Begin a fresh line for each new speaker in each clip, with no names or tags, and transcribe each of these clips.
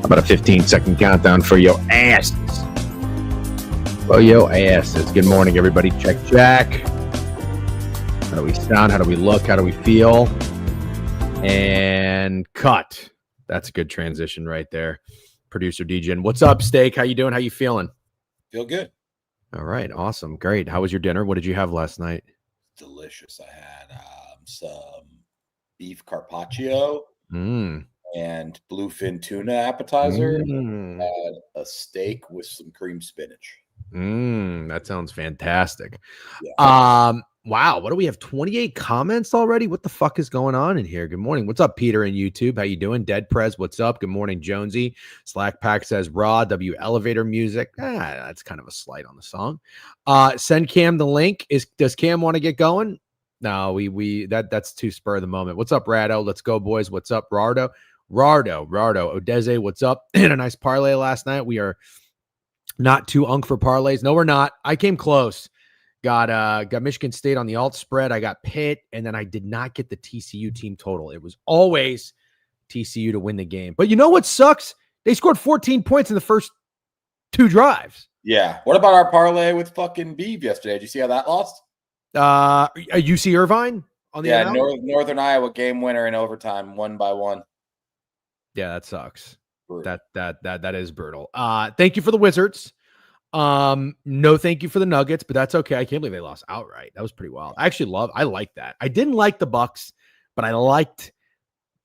About a 15-second countdown for your asses. For your asses. Good morning, everybody. Check. How do we sound? How do we look? How do we feel? And cut. That's a good transition right there. Producer DJ. What's up, Steak? How you doing? How you feeling?
Feel good.
All right. Awesome. Great. How was your dinner? What did you have last night?
Delicious. I had some beef carpaccio and bluefin tuna appetizer. And had a steak with some cream spinach.
That sounds fantastic.
Yeah.
Wow. What do we have? 28 comments already? What the fuck is going on in here? Good morning. What's up, Peter in YouTube? How you doing? Dead Prez, what's up? Good morning, Jonesy. Slack Pack says raw W elevator music. That's kind of a slight on the song. Send Cam the link. Does Cam want to get going? No, that's too spur of the moment. What's up, Rado? Let's go, boys. What's up, Rardo? Odeze, what's up? And a nice parlay last night. We are not too unk for parlays. No, we're not. I came close. Got Michigan State on the alt spread. I got Pitt, and then I did not get the TCU team total. It was always TCU to win the game. But you know what sucks? They scored 14 points in the first 2 drives.
Yeah. What about our parlay with fucking Beeve yesterday? Did you see how that lost?
UC Irvine on the
Northern Iowa game winner in overtime, 1-1.
Yeah, that sucks.
Brutal.
That is brutal. Thank you for the Wizards. No, thank you for the Nuggets, but that's okay. I can't believe they lost outright. That was pretty wild. I like that. I didn't like the Bucks, but I liked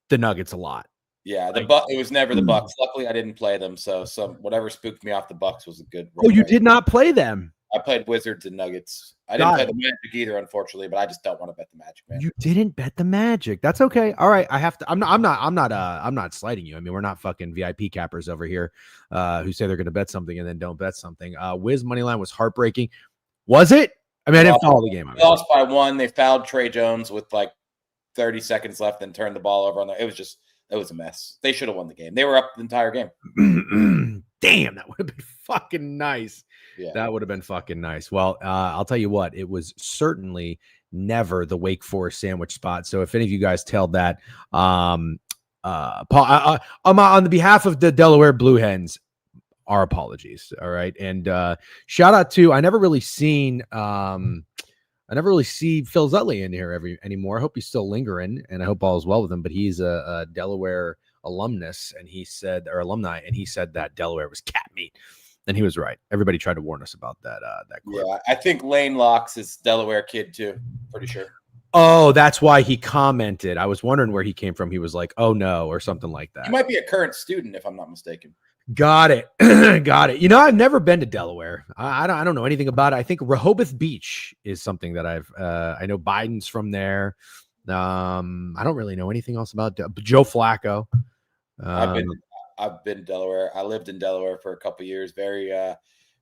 the Nuggets a lot.
Yeah, it was never the Bucks. Luckily, I didn't play them, so whatever spooked me off the Bucks was a good.
Oh, you did not play them?
I played Wizards and Nuggets. I didn't play the Magic either, unfortunately, but I just don't want to bet the Magic, man.
You didn't bet the Magic. That's okay. All right. I have to. I'm not slighting you. I mean, we're not fucking VIP cappers over here who say they're going to bet something and then don't bet something. Wiz money line was heartbreaking. Was it? I mean, I didn't follow the game.
They lost by 1. They fouled Trey Jones with like 30 seconds left and turned the ball over on there. It was a mess. They should have won the game. They were up the entire game.
Damn, that would have been fucking nice.
Yeah.
That would have been fucking nice. Well, I'll tell you what, it was certainly never the Wake Forest sandwich spot. So if any of you guys tailed that, Paul, on the behalf of the Delaware Blue Hens, our apologies. All right. And shout out to, I never really see Phil Zutley in here anymore. I hope he's still lingering, and I hope all is well with him, but he's a Delaware alumnus, and he said that Delaware was cat meat, and he was right. Everybody tried to warn us about that.
Yeah, I think Lane Locks is Delaware kid too. Pretty sure.
Oh, that's why he commented. I was wondering where he came from. He was like, "Oh no," or something like that.
He might be a current student, if I'm not mistaken.
Got it. Got it. You know, I've never been to Delaware. I don't know anything about it. I think Rehoboth Beach is something that I know Biden's from there. I don't really know anything else about Joe Flacco.
I've been to Delaware. I lived in Delaware for a couple of years. Very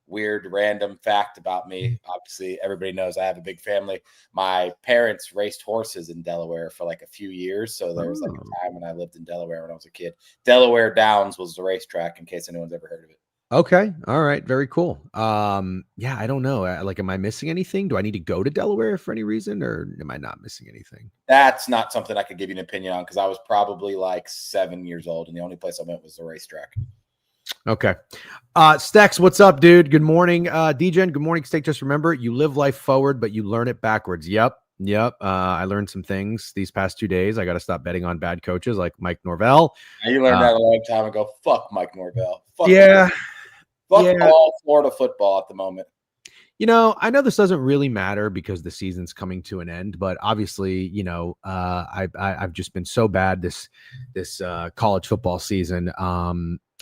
weird, random fact about me. Obviously, everybody knows I have a big family. My parents raced horses in Delaware for like a few years. So there was like a time when I lived in Delaware when I was a kid. Delaware Downs was the racetrack, in case anyone's ever heard of it.
Okay. All right. Very cool. Yeah, I don't know. Am I missing anything? Do I need to go to Delaware for any reason, or am I not missing anything?
That's not something I could give you an opinion on, because I was probably like 7 years old, and the only place I went was the racetrack.
Okay. Stex, what's up, dude? Good morning. DJen, good morning, Steak. Just remember, you live life forward, but you learn it backwards. Yep. I learned some things these past 2 days. I got to stop betting on bad coaches like Mike Norvell.
You learned that a long time ago. Fuck Mike Norvell. Fuck all Florida football at the moment.
You know, I know this doesn't really matter because the season's coming to an end, but obviously, you know, I've just been so bad this college football season.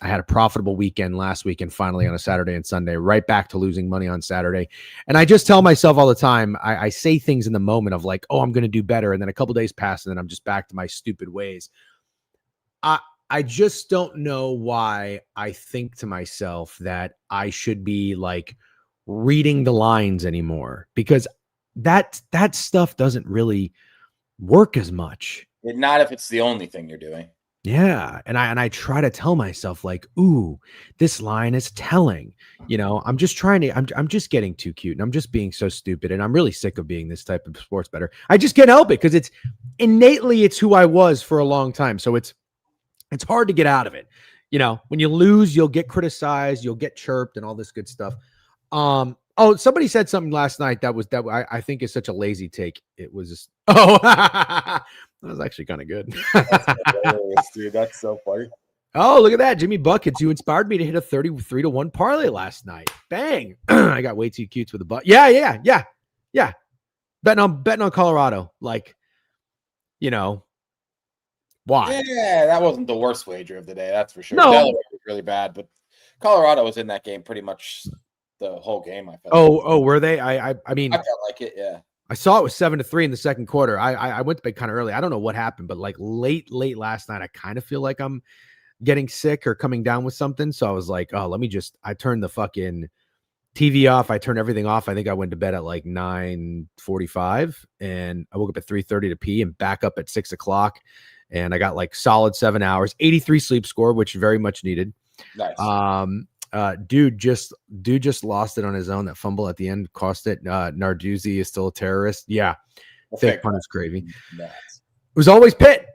I had a profitable weekend last week, and finally on a Saturday and Sunday, right back to losing money on Saturday. And I just tell myself all the time, I say things in the moment of like, oh, I'm going to do better. And then a couple days pass, and then I'm just back to my stupid ways. I just don't know why I think to myself that I should be like reading the lines anymore, because that stuff doesn't really work as much.
Not if it's the only thing you're doing.
Yeah. And I try to tell myself like, ooh, this line is telling, you know, I'm just getting too cute, and I'm just being so stupid. And I'm really sick of being this type of sports bettor. I just can't help it, because it's innately, it's who I was for a long time. So it's hard to get out of it. when you lose, you'll get criticized, you'll get chirped and all this good stuff. Somebody said something last night that I think is such a lazy take. It was just, that was actually kind of good.
That's hilarious, dude. That's so funny.
Oh, look at that. Jimmy Buckets. You inspired me to hit a 33-1 parlay last night. Bang. I got way too cute with the butt. Yeah. Betting on Colorado. Like, why?
Yeah, that wasn't the worst wager of the day. That's for sure.
No.
Delaware was really bad, but Colorado was in that game pretty much the whole game. I felt.
Oh, were they? I mean,
I felt like it. Yeah.
I saw it was 7-3 in the second quarter. I went to bed kind of early. I don't know what happened, but like late last night, I kind of feel like I'm getting sick or coming down with something. So I was like, oh, I turned the fucking TV off. I turned everything off. I think I went to bed at like 9:45 and I woke up at 3:30 to pee and back up at 6 o'clock. And I got like solid 7 hours, 83 sleep score, which very much needed.
Nice.
Dude just lost it on his own. That fumble at the end cost it. Narduzzi is still a terrorist. Yeah. Fake punt is crazy. Nice. It was always Pitt.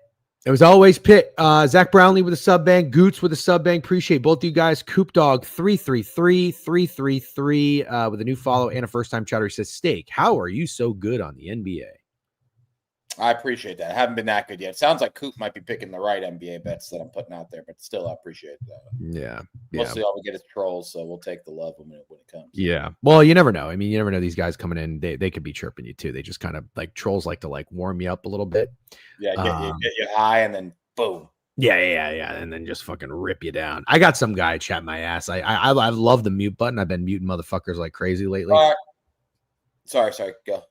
Zach Brownlee with a sub bang, Goots with a sub bang. Appreciate both of you guys. Coop Dog 333 with a new follow and a first time chatter. He says, Steak, how are you so good on the NBA?
I appreciate that. I haven't been that good yet. Sounds like Coop might be picking the right NBA bets that I'm putting out there, but still, I appreciate that.
Yeah.
Mostly all we get is trolls, so we'll take the love when it comes.
Yeah. Well, you never know. I mean, you never know. These guys coming in, they could be chirping you too. They just kind of like trolls like to like warm you up a little bit.
Yeah, get you high and then boom.
Yeah. And then just fucking rip you down. I got some guy chat my ass. I love the mute button. I've been muting motherfuckers like crazy lately.
Sorry. Go.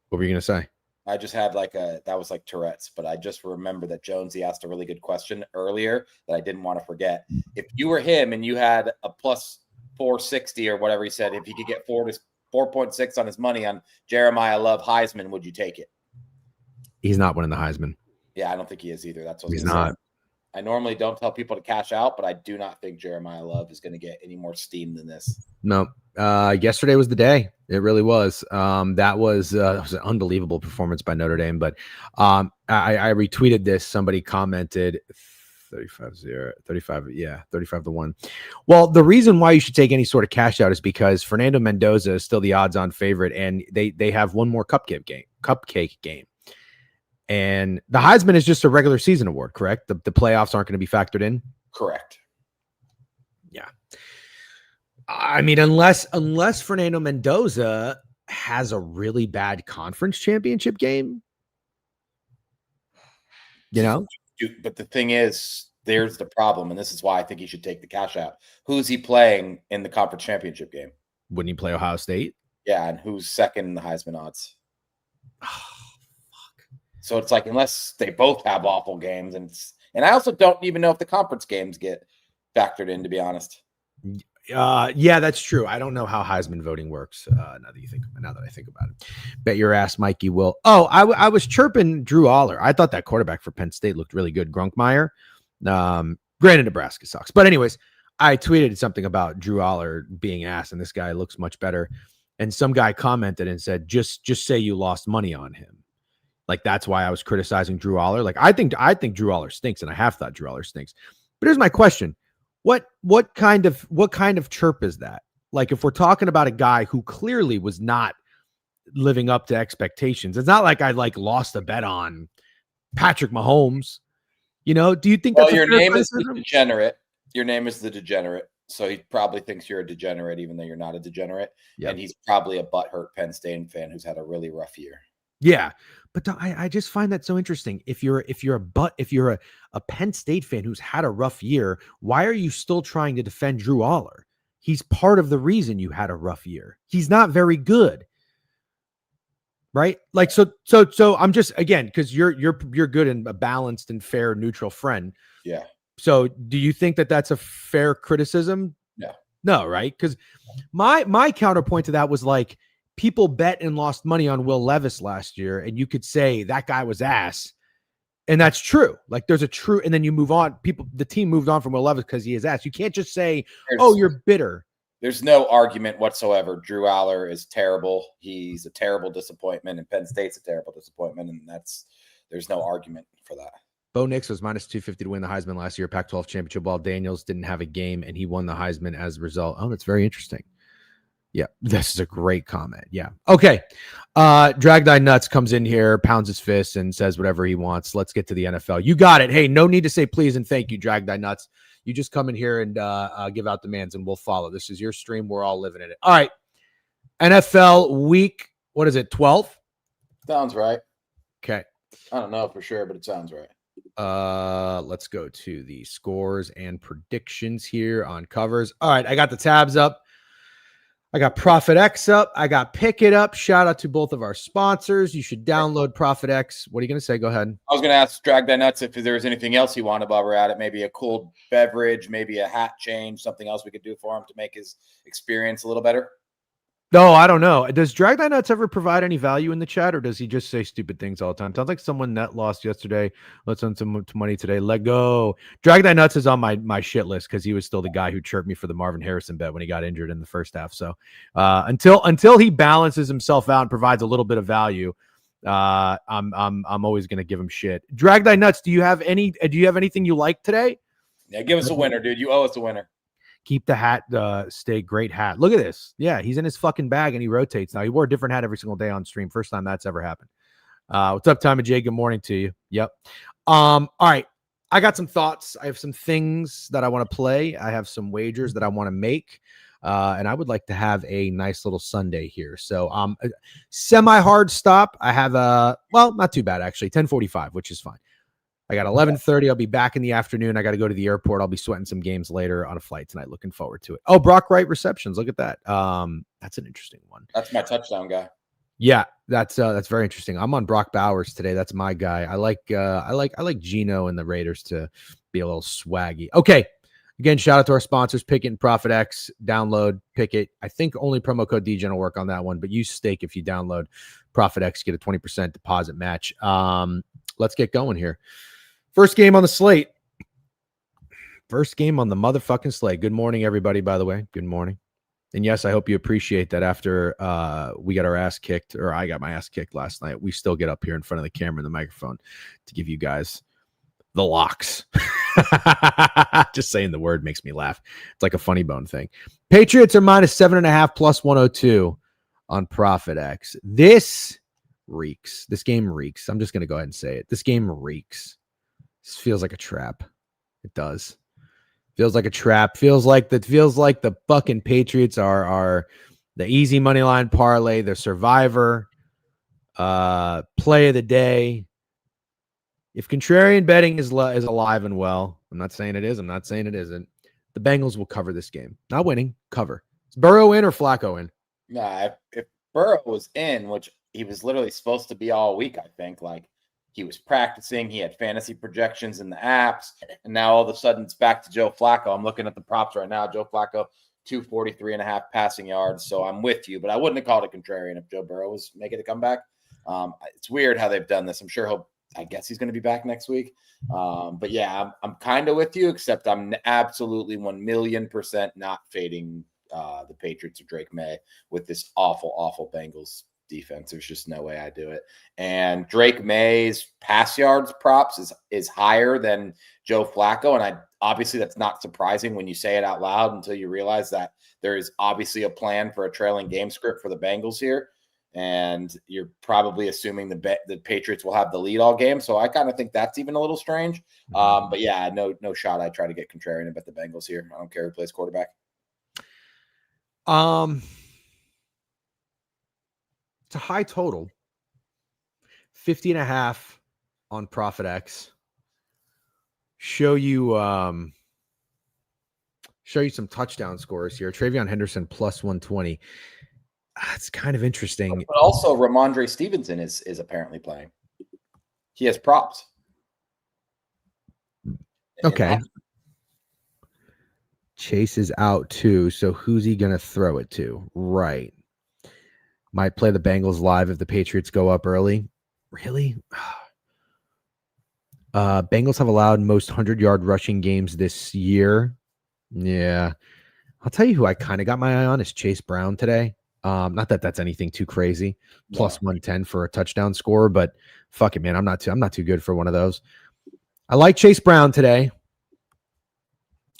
What were you gonna say?
I just had that was like Tourette's, but I just remember that Jonesy asked a really good question earlier that I didn't want to forget. If you were him and you had a plus 460 or whatever he said, if he could get 4.6 on his money on Jeremiah Love Heisman, would you take it?
He's not winning the Heisman.
Yeah, I don't think he is either. That's what
he's not.
I normally don't tell people to cash out, but I do not think Jeremiah Love is going to get any more steam than this.
No. Yesterday was the day. It really was. That was an unbelievable performance by Notre Dame. But I retweeted this. Somebody commented 35-1. Well, the reason why you should take any sort of cash out is because Fernando Mendoza is still the odds-on favorite, and they have one more cupcake game. And the Heisman is just a regular season award, correct? The playoffs aren't going to be factored in?
Correct.
Yeah. I mean, unless Fernando Mendoza has a really bad conference championship game,
But the thing is, there's the problem, and this is why I think he should take the cash out. Who's he playing in the conference championship game?
Wouldn't he play Ohio State?
Yeah, and who's second in the Heisman odds? So it's like, unless they both have awful games, and I also don't even know if the conference games get factored in, to be honest.
Yeah, that's true. I don't know how Heisman voting works. Now that I think about it, bet your ass, Mikey will. Oh, I was chirping Drew Aller. I thought that quarterback for Penn State looked really good. Grunkmeyer. Granted, Nebraska sucks, but anyways, I tweeted something about Drew Aller being ass, and this guy looks much better. And some guy commented and said, "Just say you lost money on him." Like, that's why I was criticizing Drew Aller. Like, I think Drew Aller stinks, and I have thought Drew Aller stinks. But here's my question. What kind of chirp is that? Like, if we're talking about a guy who clearly was not living up to expectations, it's not like I lost a bet on Patrick Mahomes. Do you think that's
your name is the degenerate? Your name is the degenerate. So he probably thinks you're a degenerate, even though you're not a degenerate. Yep. And he's probably a butthurt Penn State fan who's had a really rough year.
Yeah. But I just find that so interesting. If you're a Penn State fan who's had a rough year, why are you still trying to defend Drew Aller? He's part of the reason you had a rough year. He's not very good, right? Like, so I'm just, again, because you're good and a balanced and fair, neutral friend.
Yeah.
So do you think that that's a fair criticism? No, right? Because my counterpoint to that was like, people bet and lost money on Will Levis last year, and you could say that guy was ass. And that's true. Like, there's a true, and then you move on. The team moved on from Will Levis because he is ass. You can't just say, you're bitter.
There's no argument whatsoever. Drew Aller is terrible. He's a terrible disappointment, and Penn State's a terrible disappointment. And there's no argument for that.
Bo Nix was minus 250 to win the Heisman last year, Pac-12 championship, while Daniels didn't have a game and he won the Heisman as a result. Oh, that's very interesting. Yeah, this is a great comment. Yeah. Okay. Drag Thy Nuts comes in here, pounds his fist, and says whatever he wants. Let's get to the NFL. You got it. Hey, no need to say please and thank you, Drag Thy Nuts. You just come in here and give out demands, and we'll follow. This is your stream. We're all living in it. All right. NFL week, what is it, 12?
Sounds right.
Okay.
I don't know for sure, but it sounds right.
Let's go to the scores and predictions here on covers. All right, I got the tabs up. I got Profit X up. I got Pick It Up. Shout out to both of our sponsors. You should download Profit X. What are you going to say? Go ahead.
I was going to ask Drag That Nuts if there was anything else you wanted while we're at it. Maybe a cold beverage, maybe a hat change, something else we could do for him to make his experience a little better.
No, I don't know. Does Drag Thy Nuts ever provide any value in the chat, or does he just say stupid things all the time? Sounds like someone net lost yesterday. Let's send some money today. Let go. Drag Thy Nuts is on my shit list because he was still the guy who chirped me for the Marvin Harrison bet when he got injured in the first half. So until he balances himself out and provides a little bit of value, I'm always gonna give him shit. Drag Thy Nuts. Do you have anything you like today?
Yeah, give us a winner, dude. You owe us a winner.
Keep the hat, stay great hat. Look at this. Yeah, he's in his fucking bag and he rotates. Now, he wore a different hat every single day on stream. First time that's ever happened. What's up, Time of Jay? Good morning to you. Yep. All right. I got some thoughts. I have some things that I want to play. I have some wagers that I want to make. And I would like to have a nice little Sunday here. So a semi-hard stop. I have not too bad, actually. 10:45, which is fine. I got 11:30. I'll be back in the afternoon. I got to go to the airport. I'll be sweating some games later on a flight tonight. Looking forward to it. Oh, Brock Wright receptions. Look at that. That's an interesting one.
That's my touchdown guy.
Yeah, that's very interesting. I'm on Brock Bowers today. That's my guy. I like Geno and the Raiders to be a little swaggy. Okay. Again, shout out to our sponsors, Pick It and Profit X. Download Pick It. I think only promo code DGen will work on that one, but use Stake if you download Profit X. Get a 20% deposit match. Let's get going here. First game on the slate. First game on the motherfucking slate. Good morning, everybody, by the way. Good morning. And yes, I hope you appreciate that after we got our ass kicked, or I got my ass kicked last night, we still get up here in front of the camera and the microphone to give you guys the locks. Just saying the word makes me laugh. It's like a funny bone thing. Patriots are minus 7.5 plus 102 on Profit X. This reeks. This game reeks. I'm just going to go ahead and say it. This game reeks. This feels like a trap. It does. Feels like a trap. Feels like the fucking Patriots are the easy money line parlay, the survivor, play of the day. If contrarian betting is alive and well, I'm not saying it is. I'm not saying it isn't. The Bengals will cover this game. Not winning, cover. Is Burrow in or Flacco in?
Nah, if Burrow was in, which he was literally supposed to be all week, I think, like he was practicing, he had fantasy projections in the apps, and now all of a sudden it's back to Joe Flacco. I'm looking at the props right now. Joe Flacco, 243.5 passing yards. So I'm with you, but I wouldn't have called it contrarian if Joe Burrow was making a comeback. It's weird how they've done this. I'm sure I guess he's going to be back next week. But yeah, I'm kind of with you, except I'm absolutely 1,000,000% not fading the Patriots or Drake May with this awful, awful Bengals defense. There's just no way I do it. And Drake May's pass yards props is higher than Joe Flacco. And obviously that's not surprising when you say it out loud until you realize that there is obviously a plan for a trailing game script for the Bengals here. And you're probably assuming the Patriots will have the lead all game. So I kind of think that's even a little strange. But yeah, no shot. I try to get contrarian and bet the Bengals here. I don't care who plays quarterback.
It's a high total. 50.5 on Profit X. Show you some touchdown scores here. Travion Henderson plus 120. It's kind of interesting.
But also Ramondre Stevenson is apparently playing. He has props.
Okay. Chase is out too. So who's he going to throw it to? Right. Might play the Bengals live if the Patriots go up early. Really? Bengals have allowed most 100-yard rushing games this year. Yeah. I'll tell you who I kind of got my eye on is Chase Brown today. Not that that's anything too crazy. Plus 110 for a touchdown score, but fuck it, man. I'm not too good for one of those. I like Chase Brown today.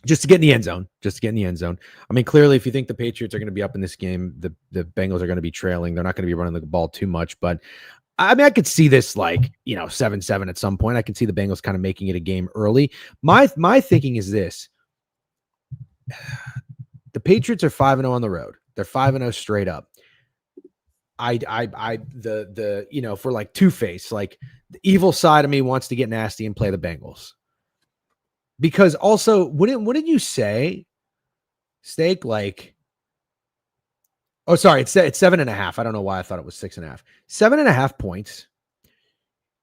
Just to get in the end zone. I mean, clearly, if you think the Patriots are going to be up in this game, the Bengals are going to be trailing. They're not going to be running the ball too much. But, I mean, I could see this 7-7 at some point. I can see the Bengals kind of making it a game early. My thinking is this. The Patriots are 5-0 on the road. They're 5-0 straight up. If we're like Two-Face, like the evil side of me wants to get nasty and play the Bengals. Because also, what did you say, Steak? Like, oh, sorry, it's 7.5. I don't know why I thought it was 6.5. 7.5 points.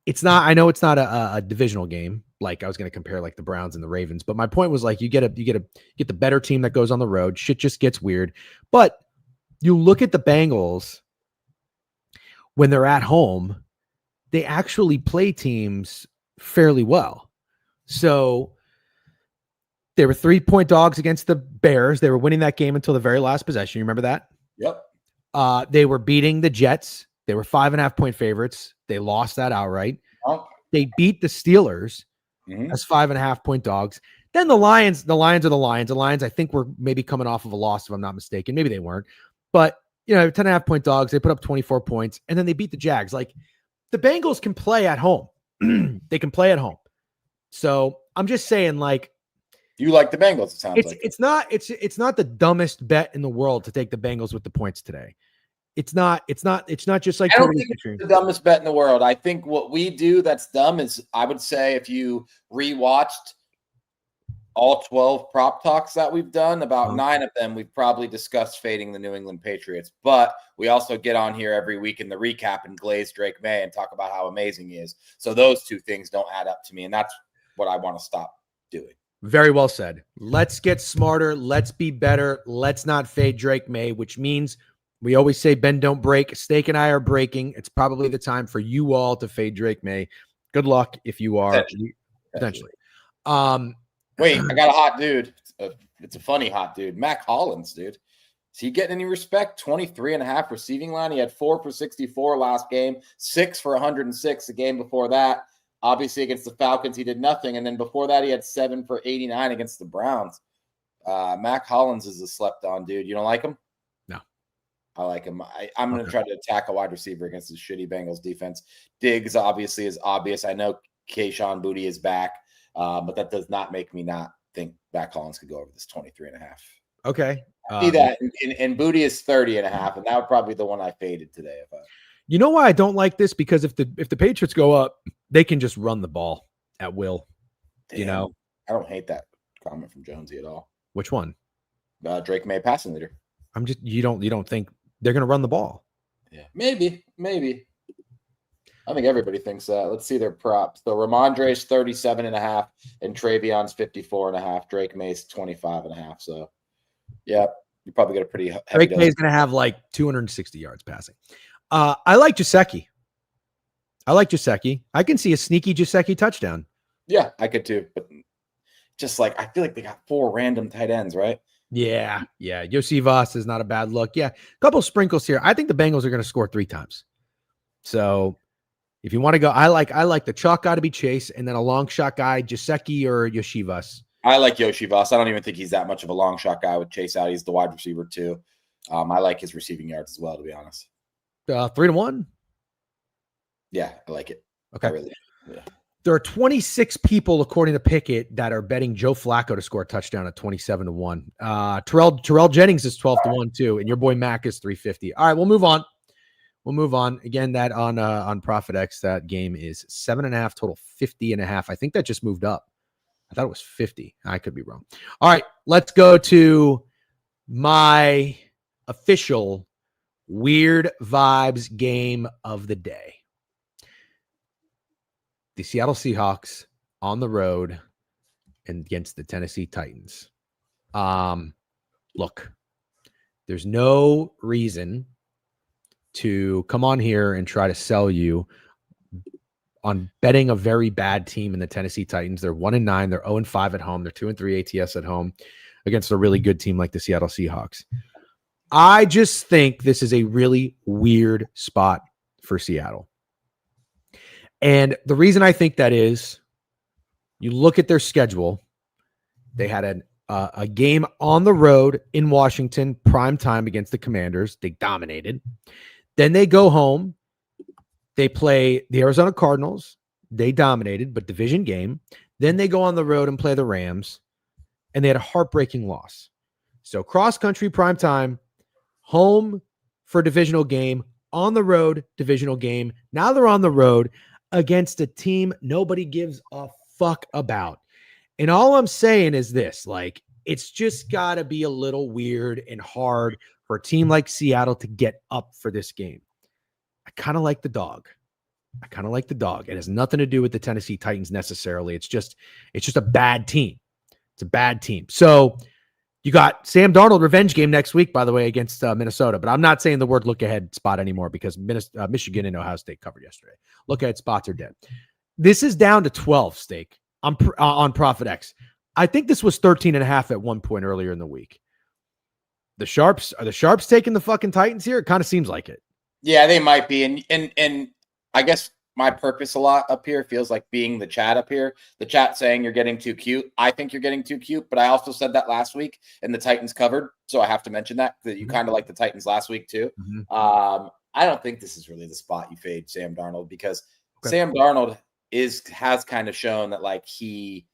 It's not. I know it's not a divisional game. Like I was going to compare like the Browns and the Ravens, but my point was like you get the better team that goes on the road. Shit just gets weird. But you look at the Bengals when they're at home, they actually play teams fairly well. So they were 3-point dogs against the Bears. They were winning that game until the very last possession. You remember that?
Yep.
They were beating the Jets. They were 5.5-point favorites. They lost that outright.
Oh.
They beat the Steelers as 5.5-point dogs. Then the Lions are the Lions. The Lions, I think, were maybe coming off of a loss, if I'm not mistaken. Maybe they weren't. But, 10.5-point dogs. They put up 24 points, and then they beat the Jags. Like, the Bengals can play at home. They can play at home. So I'm just saying, like,
you like the Bengals, it sounds like.
It's not the dumbest bet in the world to take the Bengals with the points today. It's not just like
I don't think it's the dumbest bet in the world. I think what we do that's dumb is, I would say, if you rewatched all 12 prop talks that we've done, about 9 of them we've probably discussed fading the New England Patriots. But we also get on here every week in the recap and glaze Drake May and talk about how amazing he is. So those two things don't add up to me, and that's what I want to stop doing.
Very well said. Let's get smarter. Let's be better. Let's not fade Drake May, which means we always say bend, don't break. Steak and I are breaking. It's probably the time for you all to fade Drake May. Good luck if you are. Potentially.
Wait, I got a hot dude. It's a funny hot dude. Mac Hollins, dude. Is he getting any respect? 23.5 receiving line. He had 4 for 64 last game, 6 for 106 the game before that. Obviously, against the Falcons, he did nothing. And then before that, he had 7 for 89 against the Browns. Mac Hollins is a slept-on dude. You don't like him?
No.
I like him. I'm going to try to attack a wide receiver against the shitty Bengals defense. Diggs, obviously, is obvious. I know Kayshon Boutte is back, but that does not make me not think Mac Hollins could go over this 23.5.
Okay.
See that. And Boutte is 30.5, and that would probably be the one I faded today.
You know why I don't like this? Because if the Patriots go up, they can just run the ball at will.
Damn, I don't hate that comment from Jonesy at all.
Which one?
Drake May passing leader.
You don't think they're going to run the ball?
Yeah, maybe. I think everybody thinks that. Let's see their props. So Ramondre's 37.5 and Travion's 54.5. Drake May's 25.5. So yeah, you probably got a pretty heavy.
Drake May's going to have like 260 yards passing. I like Gesicki. I can see a sneaky Gesicki touchdown.
Yeah, I could too. But just like, I feel like they got 4 random tight ends, right?
Yeah. Yosivas is not a bad look. Yeah, a couple sprinkles here. I think the Bengals are going to score 3 times. So if you want to go, I like the chalk guy to be Chase, and then a long shot guy, Gesicki or Yosivas.
I like Yosivas. I don't even think he's that much of a long shot guy with Chase out. He's the wide receiver too. I like his receiving yards as well, to be honest.
3-1.
Yeah, I like it.
Okay.
Yeah.
There are 26 people, according to Pickett, that are betting Joe Flacco to score a touchdown at 27-1. Terrell Jennings is 12-1 too, and your boy Mac is 350. All right, we'll move on. Again, that on ProfitX, that game is 7.5 total, 50.5. I think that just moved up. I thought it was 50. I could be wrong. All right, let's go to my official Weird Vibes game of the day. The Seattle Seahawks on the road and against the Tennessee Titans. Look, there's no reason to come on here and try to sell you on betting a very bad team in the Tennessee Titans. They're 1-9. They're 0-5 at home. They're 2-3 ATS at home against a really good team like the Seattle Seahawks. I just think this is a really weird spot for Seattle. And the reason I think that is You look at their schedule. They had a game on the road in Washington, prime time against the Commanders. They dominated. Then they go home. They play the Arizona Cardinals. They dominated, but division game. Then they go on the road and play the Rams, and they had a heartbreaking loss. So cross-country prime time, home for divisional game, on the road divisional game. Now they're on the road against a team nobody gives a fuck about. And all I'm saying is this, like, it's just got to be a little weird and hard for a team like Seattle to get up for this game. I kind of like the dog. It has nothing to do with the Tennessee Titans necessarily. It's just a bad team. It's a bad team. So you got Sam Darnold revenge game next week, by the way, against Minnesota. But I'm not saying the word look ahead spot anymore because Michigan and Ohio State covered yesterday. Look ahead spots are dead. This is down to 12, Steak, on Profit X. I think this was 13.5 at one point earlier in the week. Are the Sharps taking the fucking Titans here? It kind of seems like it.
Yeah, they might be. And I guess my purpose a lot up here feels like being the chat up here. The chat saying you're getting too cute. I think you're getting too cute, but I also said that last week and the Titans covered. So I have to mention that you kind of like the Titans last week too. Mm-hmm. I don't think this is really the spot you fade Sam Darnold because Sam Darnold has kind of shown that like he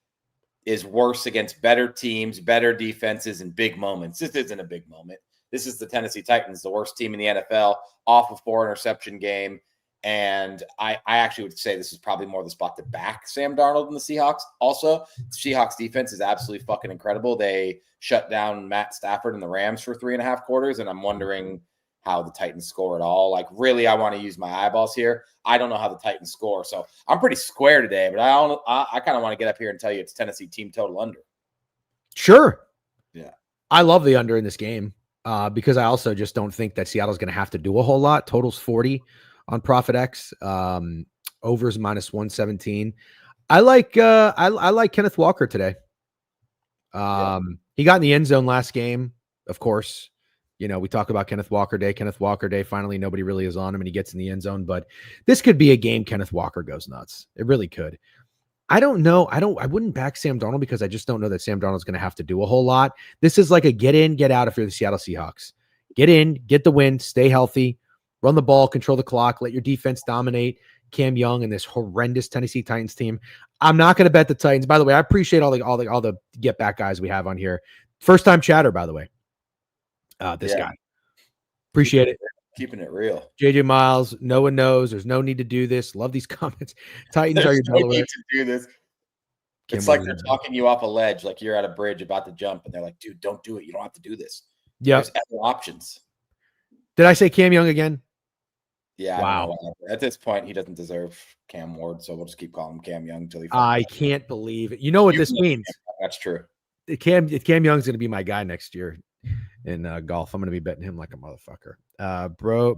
is worse against better teams, better defenses, and big moments. This isn't a big moment. This is the Tennessee Titans, the worst team in the NFL, off a 4-interception game. And I actually would say this is probably more the spot to back Sam Darnold than the Seahawks. Also, the Seahawks defense is absolutely fucking incredible. They shut down Matt Stafford and the Rams for 3.5 quarters, and I'm wondering how the Titans score at all. Like, really, I want to use my eyeballs here. I don't know how the Titans score, so I'm pretty square today. But I kind of want to get up here and tell you it's Tennessee team total under.
Sure.
Yeah.
I love the under in this game because I also just don't think that Seattle's going to have to do a whole lot. Total's 40 on Profit X. Overs -117. I like Kenneth Walker today. He got in the end zone last game, of course. You know, we talk about Kenneth Walker Day. Finally, nobody really is on him and he gets in the end zone. But this could be a game Kenneth Walker goes nuts. It really could. I don't know. I wouldn't back Sam Darnold because I just don't know that Sam Darnold's going to have to do a whole lot. This is like a get in, get out if you're the Seattle Seahawks. Get in, get the win, stay healthy, run the ball, control the clock, let your defense dominate Cam Young and this horrendous Tennessee Titans team. I'm not going to bet the Titans. By the way, I appreciate all the get back guys we have on here. First time chatter, by the way. This guy. Appreciate it.
Keeping it real.
JJ Miles, no one knows. There's no need to do this. Love these comments. Titans are your
no need to do this. It's like they're talking you off a ledge, like you're at a bridge about to jump, and they're like, dude, don't do it. You don't have to do this.
Yeah.
There's other options.
Did I say Cam Young again?
Yeah.
Wow.
At this point, he doesn't deserve Cam Ward, so we'll just keep calling him Cam Young until he.
I can't believe it. You know what this means?
That's true.
Cam Young's going to be my guy next year in golf. I'm going to be betting him like a motherfucker.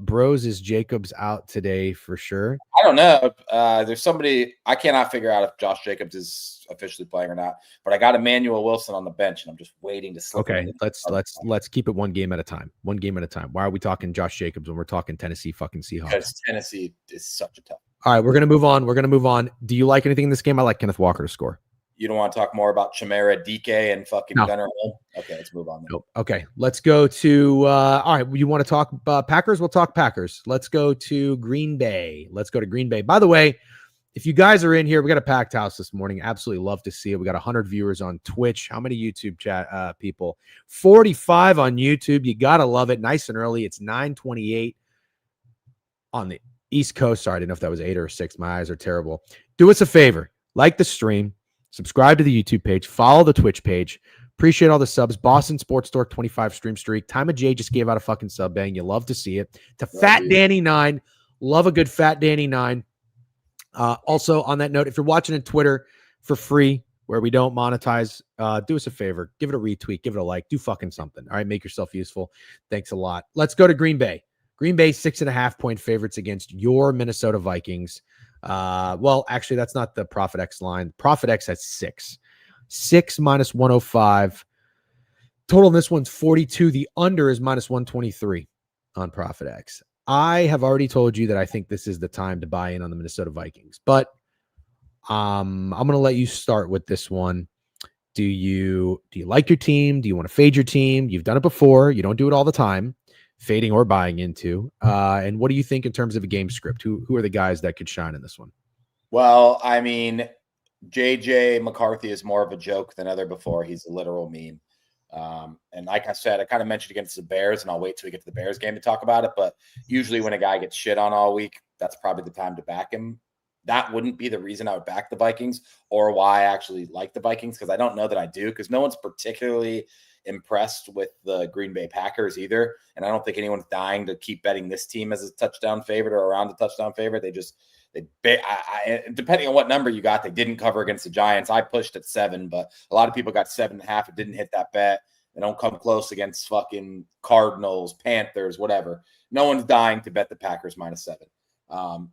Bros is Jacobs out today for sure?
I don't know. There's somebody I cannot figure out if Josh Jacobs is officially playing or not. But I got Emmanuel Wilson on the bench, and I'm just waiting to slip.
Okay, let's keep it one game at a time. One game at a time. Why are we talking Josh Jacobs when we're talking Tennessee fucking Seahawks?
Because Tennessee is such a tough.
All right, we're gonna move on. Do you like anything in this game? I like Kenneth Walker to score.
You don't want to talk more about Chimera DK and fucking Gunnar Home? Okay, let's move on.
Nope. Okay, let's go to all right, you want to talk Packers? We'll talk Packers. Let's go to Green Bay. By the way, if you guys are in here, we got a packed house this morning. Absolutely love to see it. We got 100 viewers on Twitch. How many YouTube chat people? 45 on YouTube. You got to love it. Nice and early. It's 9:28 on the East Coast. Sorry, I didn't know if that was 8 or 6. My eyes are terrible. Do us a favor. Like the stream. Subscribe to the YouTube page. Follow the Twitch page. Appreciate all the subs. Boston Sports Store 25 stream streak. Time of J just gave out a fucking sub bang. You love to see it. To Fat Danny 9. Love a good Fat Danny 9. Also, on that note, if you're watching on Twitter for free, where we don't monetize, do us a favor. Give it a retweet. Give it a like. Do fucking something. All right. Make yourself useful. Thanks a lot. Let's go to Green Bay. Green Bay 6.5-point favorites against your Minnesota Vikings. Well, actually, that's not the Profit X line. Profit X has 6 -105. Total in this one's 42. The under is -123 on Profit X. I have already told you that I think this is the time to buy in on the Minnesota Vikings, but I'm going to let you start with this one. Do you like your team? Do you want to fade your team? You've done it before. You don't do it all the time, fading or buying into. And what do you think in terms of a game script? Who are the guys that could shine in this one?
Well, I mean, JJ McCarthy is more of a joke than ever before. He's a literal meme. And like I said, I kind of mentioned against the Bears, and I'll wait till we get to the Bears game to talk about it. But usually when a guy gets shit on all week, that's probably the time to back him. That wouldn't be the reason I would back the Vikings or why I actually like the Vikings, because I don't know that I do, because no one's particularly impressed with the Green Bay Packers either. And I don't think anyone's dying to keep betting this team as a touchdown favorite or around a touchdown favorite. Depending on what number you got, they didn't cover against the Giants. I pushed at 7, but a lot of people got 7.5. It didn't hit that bet. They don't come close against fucking Cardinals, Panthers, whatever. No one's dying to bet the Packers -7.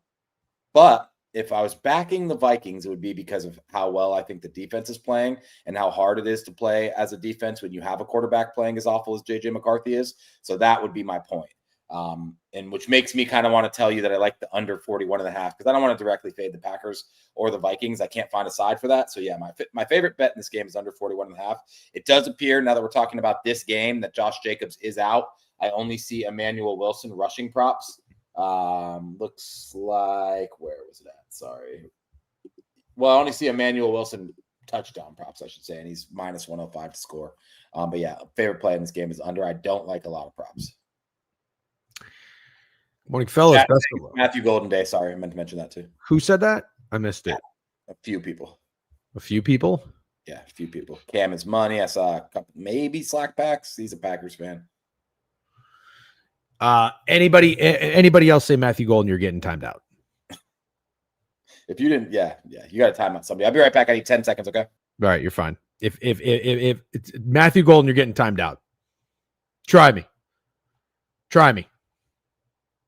But if I was backing the Vikings, it would be because of how well I think the defense is playing and how hard it is to play as a defense when you have a quarterback playing as awful as JJ McCarthy is. So that would be my point. And which makes me kind of want to tell you that I like the under 41.5, because I don't want to directly fade the Packers or the Vikings. I can't find a side for that. So yeah, my favorite bet in this game is under 41.5. It does appear, now that we're talking about this game, that Josh Jacobs is out. I only see Emmanuel Wilson rushing props. Looks like, where was it at? Sorry. Well, I only see Emmanuel Wilson touchdown props, I should say, and he's -105 to score. But yeah, favorite play in this game is under. I don't like a lot of props.
Morning, fellas.
Matthew Golden Day. Sorry, I meant to mention that too.
Who said that? I missed it.
A few people.
A few people?
Yeah, a few people. Cam is money. I saw a couple, maybe Slack Packs. He's a Packers fan.
Anybody else say Matthew Golden, you're getting timed out.
If you didn't, yeah, you got to time out somebody. I'll be right back. I need 10 seconds, okay?
All right, you're fine. If it's Matthew Golden, you're getting timed out. Try me.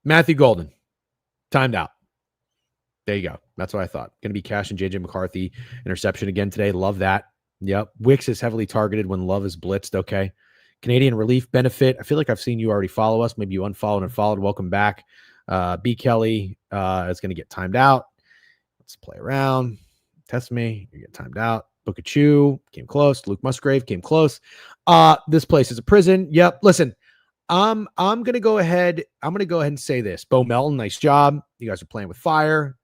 Matthew Golden, timed out. There you go. That's what I thought. Going to be Cash and JJ McCarthy interception again today. Love that. Yep. Wicks is heavily targeted when Love is blitzed. Okay. Canadian relief benefit. I feel like I've seen you already follow us. Maybe you unfollowed and followed. Welcome back. B. Kelly is going to get timed out. Let's play around. Test me. You get timed out. Booker Chew came close. Luke Musgrave came close. This place is a prison. Yep. Listen, I'm going to go ahead. I'm going to go ahead and say this. Bo Melton, nice job. You guys are playing with fire.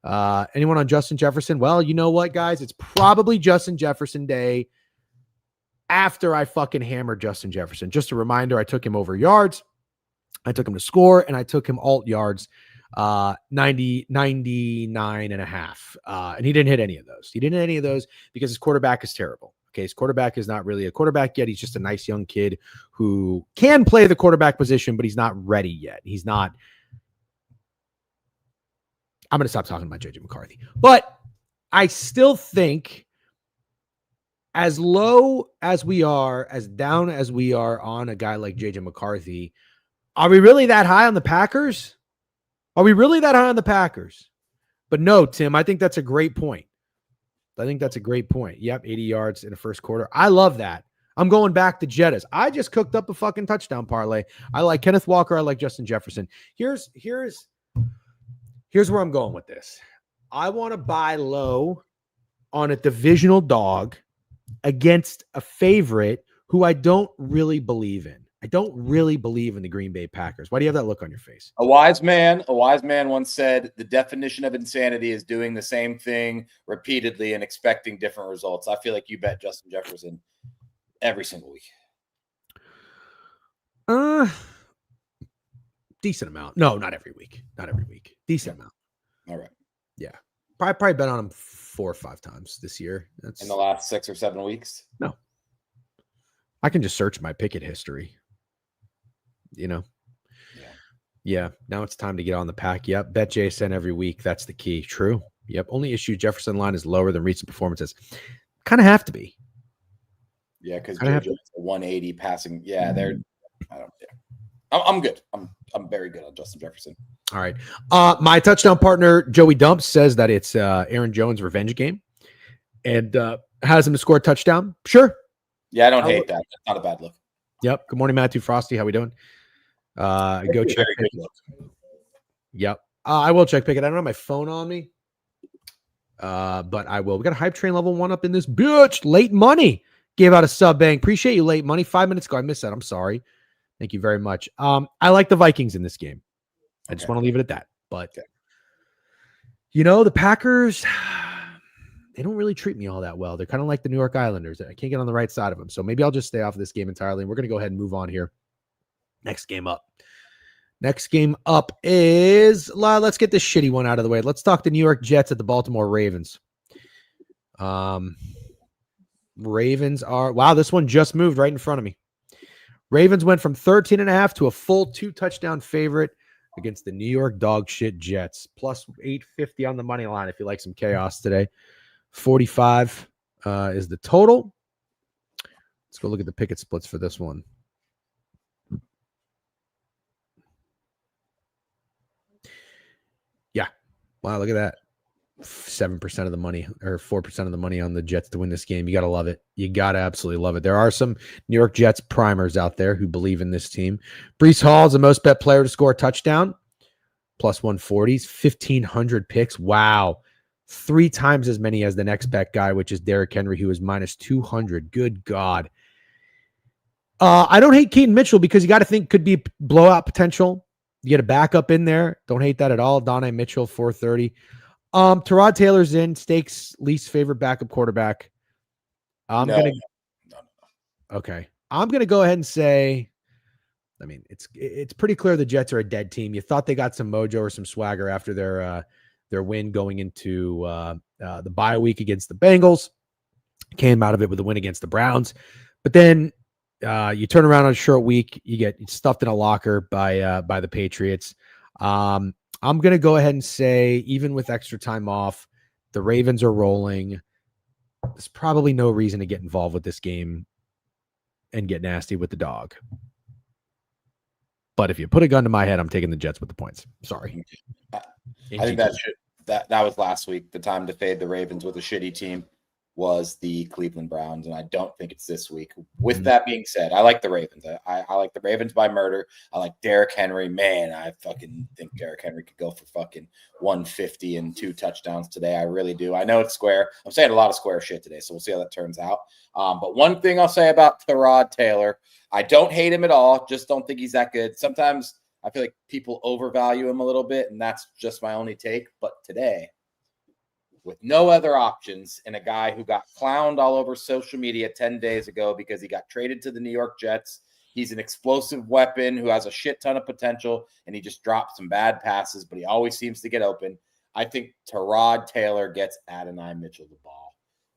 Anyone on Justin Jefferson? Well, you know what, guys? It's probably Justin Jefferson day after I fucking hammered Justin Jefferson. Just a reminder, I took him over yards. I took him to score, and I took him alt yards, 99.5. And he didn't hit any of those. He didn't hit any of those because his quarterback is terrible. Okay, his quarterback is not really a quarterback yet. He's just a nice young kid who can play the quarterback position, but he's not ready yet. He's not. I'm going to stop talking about JJ McCarthy. But I still think as low as we are, as down as we are on a guy like JJ McCarthy, are we really that high on the Packers? But no, Tim, I think that's a great point. Yep, 80 yards in the first quarter. I love that. I'm going back to Jettas. I just cooked up a fucking touchdown parlay. I like Kenneth Walker. I like Justin Jefferson. Here's where I'm going with this. I want to buy low on a divisional dog against a favorite who I don't really believe in. I don't really believe in the Green Bay Packers. Why do you have that look on your face?
A wise man once said the definition of insanity is doing the same thing repeatedly and expecting different results. I feel like you bet Justin Jefferson every single week.
Decent amount. No, not every week. Decent amount.
All right.
Yeah. Probably bet on him 4 or 5 times this year. That's
in the last 6 or 7 weeks.
No. I can just search my Pickett history. Yeah. Now it's time to get on the pack. Yep. Bet JSN every week. That's the key. True. Yep. Only issue Jefferson line is lower than recent performances. Kind of have to be.
Yeah, because JoJo's 180 passing. Yeah, I'm good. I'm very good on Justin Jefferson.
All right. My touchdown partner, Joey Dumps, says that it's Aaron Jones' revenge game and has him to score a touchdown. Sure.
Yeah, I don't hate that. That's not a bad look.
Yep. Good morning, Matthew Frosty. How we doing? Go check. Yep. I will check Pickett. I don't have my phone on me. But I will. We got a hype train level 1 up in this bitch. Late Money gave out a sub bang. Appreciate you, Late Money. 5 minutes ago, I missed that. I'm sorry. Thank you very much. I like the Vikings in this game. I just want to leave it at that. But the Packers, they don't really treat me all that well. They're kind of like the New York Islanders. I can't get on the right side of them. So maybe I'll just stay off of this game entirely. And we're going to go ahead and move on here. Next game up. Next game up is, let's get this shitty one out of the way. Let's talk the New York Jets at the Baltimore Ravens. Ravens are, wow, this one just moved right in front of me. Ravens went from 13.5 to a full 2-touchdown favorite against the New York dog shit Jets. Plus 850 on the money line if you like some chaos today. 45 is the total. Let's go look at the picket splits for this one. Yeah. Wow, look at that. 7% of the money or 4% of the money on the Jets to win this game. You got to love it. You got to absolutely love it. There are some New York Jets primers out there who believe in this team. Breece Hall is the most bet player to score a touchdown. Plus 140s, 1,500 picks. Wow. 3 times as many as the next bet guy, which is Derrick Henry, who is minus 200. Good God. I don't hate Keaton Mitchell because you got to think could be blowout potential. You get a backup in there. Don't hate that at all. Donnie Mitchell, 430. Tyrod Taylor's in. Stakes least favorite backup quarterback. Okay. I'm gonna go ahead and say, I mean, it's pretty clear the Jets are a dead team. You thought they got some mojo or some swagger after their win going into the bye week against the Bengals. Came out of it with a win against the Browns, but then you turn around on a short week, you get stuffed in a locker by the Patriots. I'm going to go ahead and say, even with extra time off, the Ravens are rolling. There's probably no reason to get involved with this game and get nasty with the dog. But if you put a gun to my head, I'm taking the Jets with the points. Sorry.
I think that was last week. The time to fade the Ravens with a shitty team was the Cleveland Browns, and I don't think it's this week. With that being said, I like the Ravens. I like the Ravens by murder. I like Derrick Henry. Man, I fucking think Derrick Henry could go for fucking 150 and 2 touchdowns today. I really do. I know it's square. I'm saying a lot of square shit today, so we'll see how that turns out. But one thing I'll say about Tyrod Taylor, I don't hate him at all. Just don't think he's that good. Sometimes I feel like people overvalue him a little bit, and that's just my only take. But today, with no other options, and a guy who got clowned all over social media 10 days ago because he got traded to the New York Jets. He's an explosive weapon who has a shit ton of potential, and he just dropped some bad passes, but he always seems to get open. I think Tyrod Taylor gets Adonai Mitchell the ball.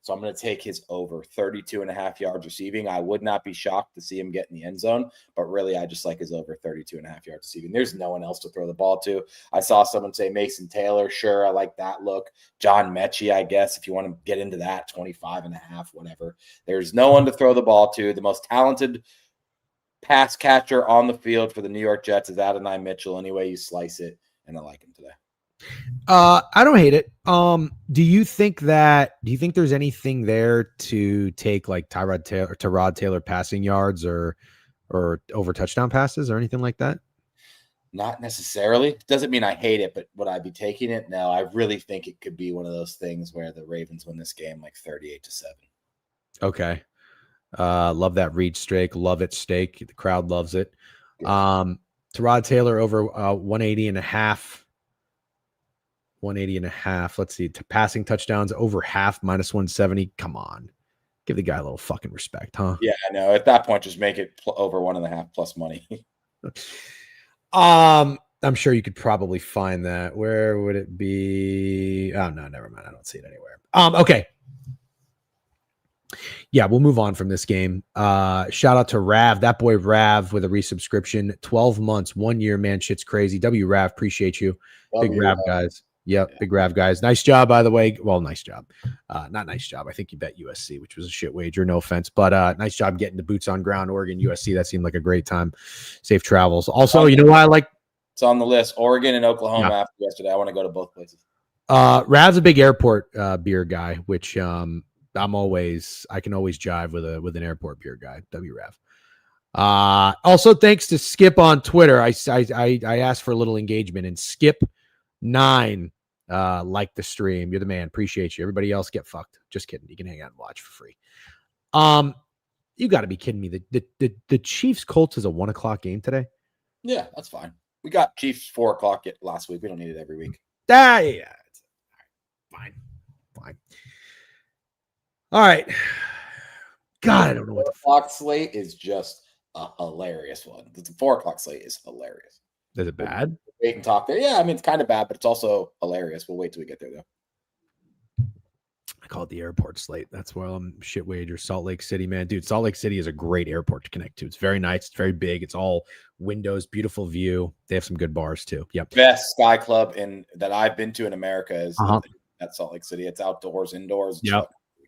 So I'm going to take his over 32.5 yards receiving. I would not be shocked to see him get in the end zone, but really I just like his over 32.5 yards receiving. There's no one else to throw the ball to. I saw someone say Mason Taylor. Sure, I like that look. John Mechie, I guess, if you want to get into that, 25.5, whatever. There's no one to throw the ball to. The most talented pass catcher on the field for the New York Jets is Adonai Mitchell, any way you slice it, and I like him today.
I don't hate it. Do you think there's anything there to take like Tyrod Taylor passing yards or over touchdown passes or anything like that?
Not necessarily. Doesn't mean I hate it, but would I be taking it? No, I really think it could be one of those things where the Ravens win this game like 38-7.
Okay. Love that read streak. Love it steak. The crowd loves it. Tyrod Taylor over 180.5. 180.5. Let's see. Passing touchdowns over half, minus 170. Come on. Give the guy a little fucking respect, huh?
Yeah, I know. At that point, just make it over 1.5 plus money.
I'm sure you could probably find that. Where would it be? Oh, no, never mind. I don't see it anywhere. Okay. Yeah, we'll move on from this game. Shout out to Rav, that boy Rav with a resubscription. 12 months, 1 year, man. Shit's crazy. Rav, appreciate you. Big Rav guys. Yep, big Rav guys. Nice job, by the way. Well, nice job. Not nice job. I think you bet USC, which was a shit wager. No offense, but nice job getting the boots on ground. Oregon, USC. That seemed like a great time. Safe travels. Also, you know what I like?
It's on the list. Oregon and Oklahoma after yesterday. I want to go to both places.
Rav's a big airport beer guy, which I can always jive with an airport beer guy. Rav. Also, thanks to Skip on Twitter. I asked for a little engagement, and Skip9 Like the stream. You're the man. Appreciate you. Everybody else get fucked. Just kidding. You can hang out and watch for free. You got to be kidding me. The Chiefs Colts is a 1 o'clock game today.
Yeah, that's fine. We got Chiefs 4 o'clock last week. We don't need it every week.
Yeah. Fine. All right. God, I don't know what the
4 o'clock slate is just a hilarious one. The 4 o'clock slate is hilarious.
Is it bad?
We'll wait and talk there. Yeah, I mean, it's kind of bad, but it's also hilarious. We'll wait till we get there, though.
I call it the airport slate. That's why I'm shit wager. Salt Lake City, man. Dude, Salt Lake City is a great airport to connect to. It's very nice. It's very big. It's all windows, beautiful view. They have some good bars too. Yep.
Best Sky Club that I've been to in America is at Salt Lake City. It's outdoors, indoors.
Yeah.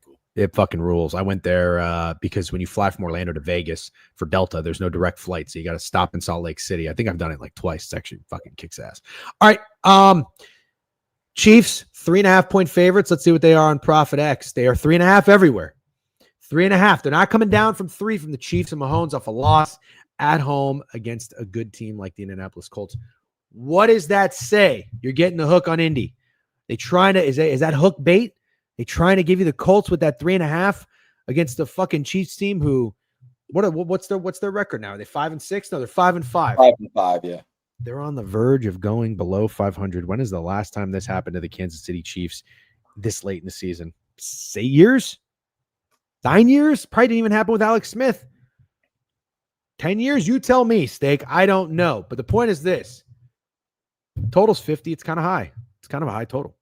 Cool. It fucking rules. I went there because when you fly from Orlando to Vegas for Delta, there's no direct flight. So you got to stop in Salt Lake City. I think I've done it like twice. It's actually fucking kicks ass. All right. Chiefs, 3.5-point favorites. Let's see what they are on Profit X. They are 3.5 everywhere. 3.5. They're not coming down from 3 from the Chiefs and Mahomes off a loss at home against a good team like the Indianapolis Colts. What does that say? You're getting the hook on Indy. They trying to is that hook bait? They trying to give you the Colts with that 3.5 against the fucking Chiefs team who what's their record now? Are they 5-6? No, they're 5-5.
5-5, yeah.
They're on the verge of going below 500. When is the last time this happened to the Kansas City Chiefs this late in the season? 8 years? 9 years? Probably didn't even happen with Alex Smith. 10 years? You tell me, Steak. I don't know. But the point is this. Total's 50. It's kind of high. It's kind of a high total.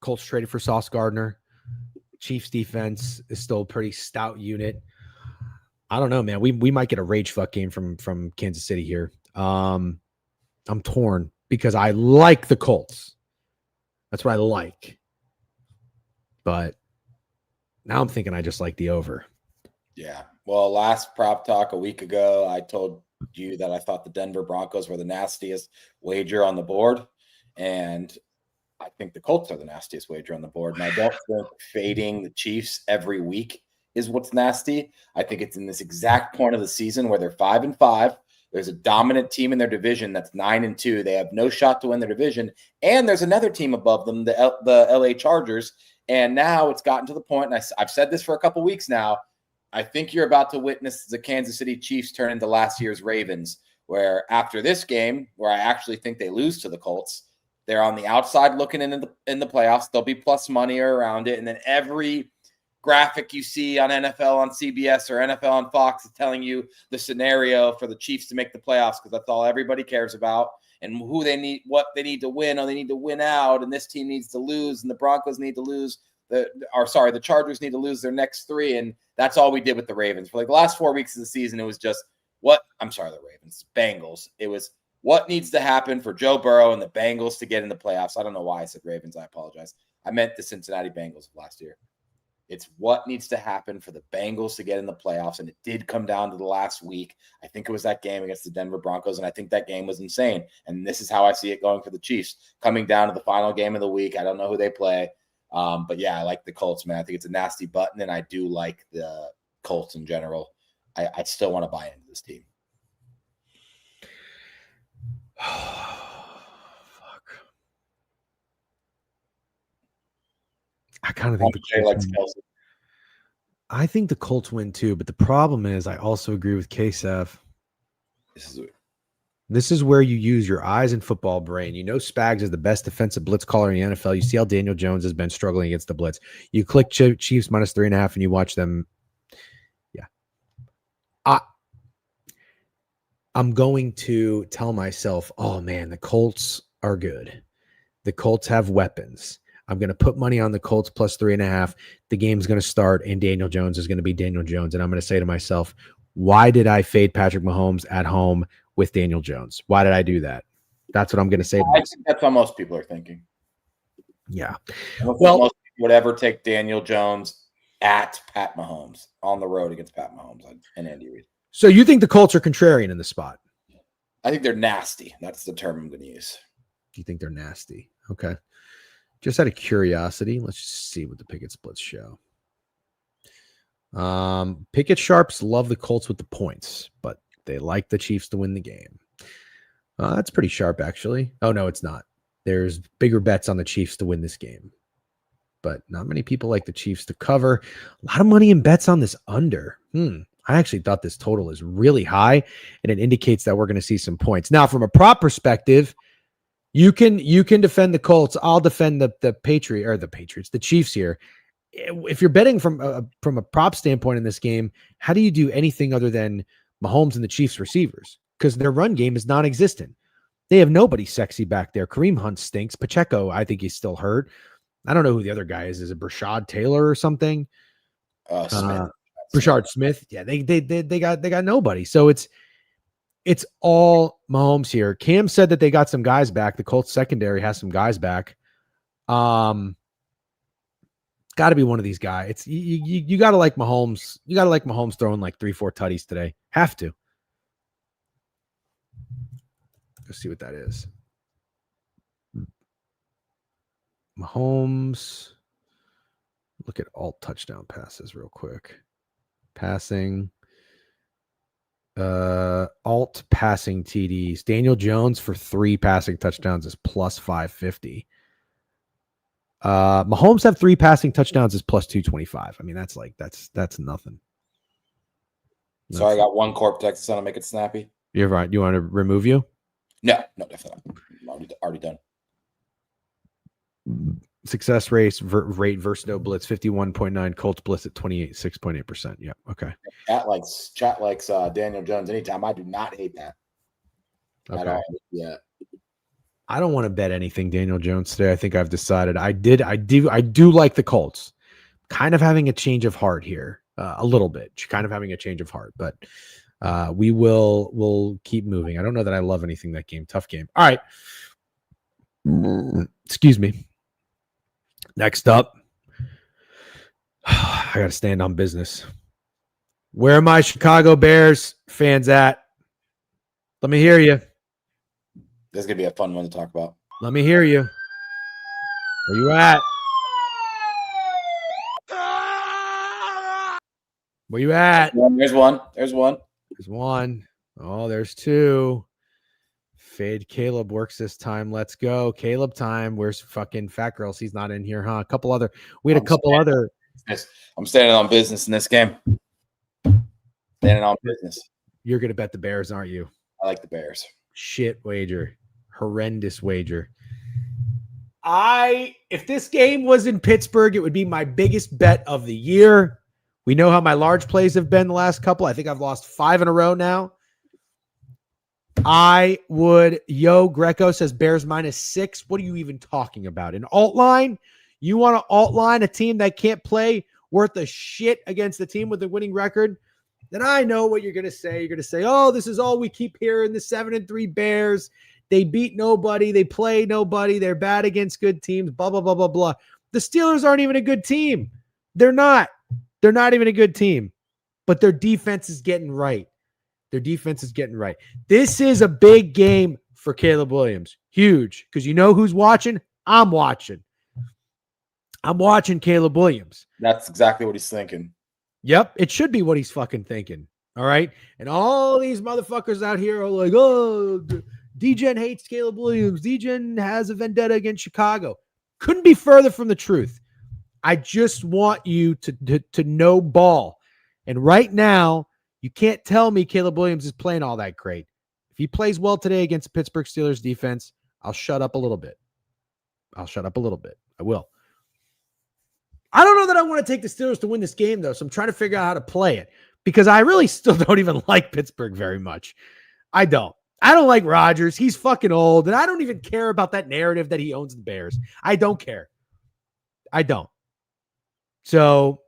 Colts traded for Sauce Gardner. Chiefs defense is still a pretty stout unit. I don't know, man. We might get a rage fuck game from Kansas City here. I'm torn because I like the Colts. That's what I like. But now I'm thinking I just like the over.
Yeah. Well, last prop talk a week ago, I told you that I thought the Denver Broncos were the nastiest wager on the board. And I think the Colts are the nastiest wager on the board. And I don't think fading the Chiefs every week is what's nasty. I think it's in this exact point of the season where they're 5-5. There's a dominant team in their division that's 9-2. They have no shot to win their division. And there's another team above them, the LA Chargers. And now it's gotten to the point, and I've said this for a couple weeks now, I think you're about to witness the Kansas City Chiefs turn into last year's Ravens, where after this game, where I actually think they lose to the Colts, they're on the outside looking in the playoffs. They'll be plus money or around it. And then every graphic you see on NFL on CBS or NFL on Fox is telling you the scenario for the Chiefs to make the playoffs because that's all everybody cares about and who they need, what they need to win, or they need to win out, and this team needs to lose, and the Broncos need to lose. The Chargers need to lose their next 3, and that's all we did with the Ravens. For like the last 4 weeks of the season, it was just Bengals. It was what needs to happen for Joe Burrow and the Bengals to get in the playoffs. I don't know why I said Ravens. I apologize. I meant the Cincinnati Bengals of last year. It's what needs to happen for the Bengals to get in the playoffs, and it did come down to the last week. I think it was that game against the Denver Broncos, and I think that game was insane. And this is how I see it going for the Chiefs, coming down to the final game of the week. I don't know who they play, but yeah, I like the Colts, man. I think it's a nasty button, and I do like the Colts in general. I still want to buy into this team.
Fuck. I kind of think I think the Colts win too, but the problem is I also agree with K-Sev. This is where you use your eyes and football brain. You know Spags is the best defensive blitz caller in the NFL. You see how Daniel Jones has been struggling against the blitz. You click Chiefs minus 3.5 and you watch them. Yeah. I'm going to tell myself, oh man, the Colts are good. The Colts have weapons. I'm going to put money on the Colts plus 3.5. The game's going to start and Daniel Jones is going to be Daniel Jones. And I'm going to say to myself, why did I fade Patrick Mahomes at home with Daniel Jones? Why did I do that? That's what I'm going to say.
I think that's how most people are thinking.
Yeah.
Well, most people would ever take Daniel Jones at Pat Mahomes on the road against Pat Mahomes and Andy Reid.
So you think the Colts are contrarian in the spot?
I think they're nasty. That's the term I'm going to use.
You think they're nasty? Okay. Just out of curiosity, let's just see what the Pickett splits show. Pickett Sharps love the Colts with the points, but they like the Chiefs to win the game. That's pretty sharp, actually. Oh, no, it's not. There's bigger bets on the Chiefs to win this game, but not many people like the Chiefs to cover. A lot of money in bets on this under. I actually thought this total is really high, and it indicates that we're going to see some points. Now, from a prop perspective, you can defend the Colts. I'll defend the Patriots, the Chiefs here. If you're betting from a prop standpoint in this game, how do you do anything other than Mahomes and the Chiefs receivers? Because their run game is non-existent. They have nobody sexy back there. Kareem Hunt stinks. Pacheco, I think he's still hurt. I don't know who the other guy is. Is it Brashad Taylor or something?
Smith.
Brashard Smith. Yeah, they got nobody. So it's all Mahomes here. Cam said that they got some guys back. The Colts secondary has some guys back. Got to be one of these guys. It's you got to like Mahomes. You got to like Mahomes throwing like 3-4 tutties today. Have to. Let's see what that is. Mahomes. Look at alt touchdown passes real quick. Passing. Alt passing TDs. Daniel Jones for 3 passing touchdowns is plus 550. Mahomes have 3 passing touchdowns is plus 225. I mean, that's nothing.
Sorry, I got one Corp Texas on to make it snappy.
You're right. You want to remove you?
No, definitely not. Already done.
Success rate versus no blitz 51.9, Colts blitz at 6.8%. Yep. Okay.
Chat likes Daniel Jones anytime. I do not hate that.
Okay.
Yeah.
I don't want to bet anything Daniel Jones today. I think I've decided. I do like the Colts. Kind of having a change of heart here. A little bit. Kind of having a change of heart, but we'll keep moving. I don't know that I love anything that game. Tough game. All right. Excuse me. Next up, I got to stand on business. Where are my Chicago Bears fans at? Let me hear you.
This is going to be a fun one to talk about.
Let me hear you. Where you at? Where you at?
There's one.
There's one. Oh, there's 2. Fade Caleb works this time. Let's go. Caleb time. Where's fucking Fat Girls? He's not in here, huh? We had a couple other.
I'm standing on business in this game. Standing on business.
You're going to bet the Bears, aren't you?
I like the Bears.
Shit wager. Horrendous wager. If this game was in Pittsburgh, it would be my biggest bet of the year. We know how my large plays have been the last couple. I think I've lost 5 in a row now. Greco says Bears -6. What are you even talking about? An alt line? You want to alt line a team that can't play worth a shit against the team with a winning record? Then I know what you're going to say. You're going to say, oh, this is all we keep hearing. The 7-3 Bears. They beat nobody. They play nobody. They're bad against good teams. Blah, blah, blah, blah, blah. The Steelers aren't even a good team. They're not. They're not even a good team. But their defense is getting right. This is a big game for Caleb Williams. Huge. Because you know who's watching? I'm watching Caleb Williams.
That's exactly what he's thinking.
Yep. It should be what he's fucking thinking. All right. And all these motherfuckers out here are like, oh, D-Gen hates Caleb Williams. D-Gen has a vendetta against Chicago. Couldn't be further from the truth. I just want you to know ball. And right now, you can't tell me Caleb Williams is playing all that great. If he plays well today against the Pittsburgh Steelers defense, I'll shut up a little bit. I will. I don't know that I want to take the Steelers to win this game, though, so I'm trying to figure out how to play it because I really still don't even like Pittsburgh very much. I don't like Rodgers. He's fucking old, and I don't even care about that narrative that he owns the Bears. I don't care. I don't. So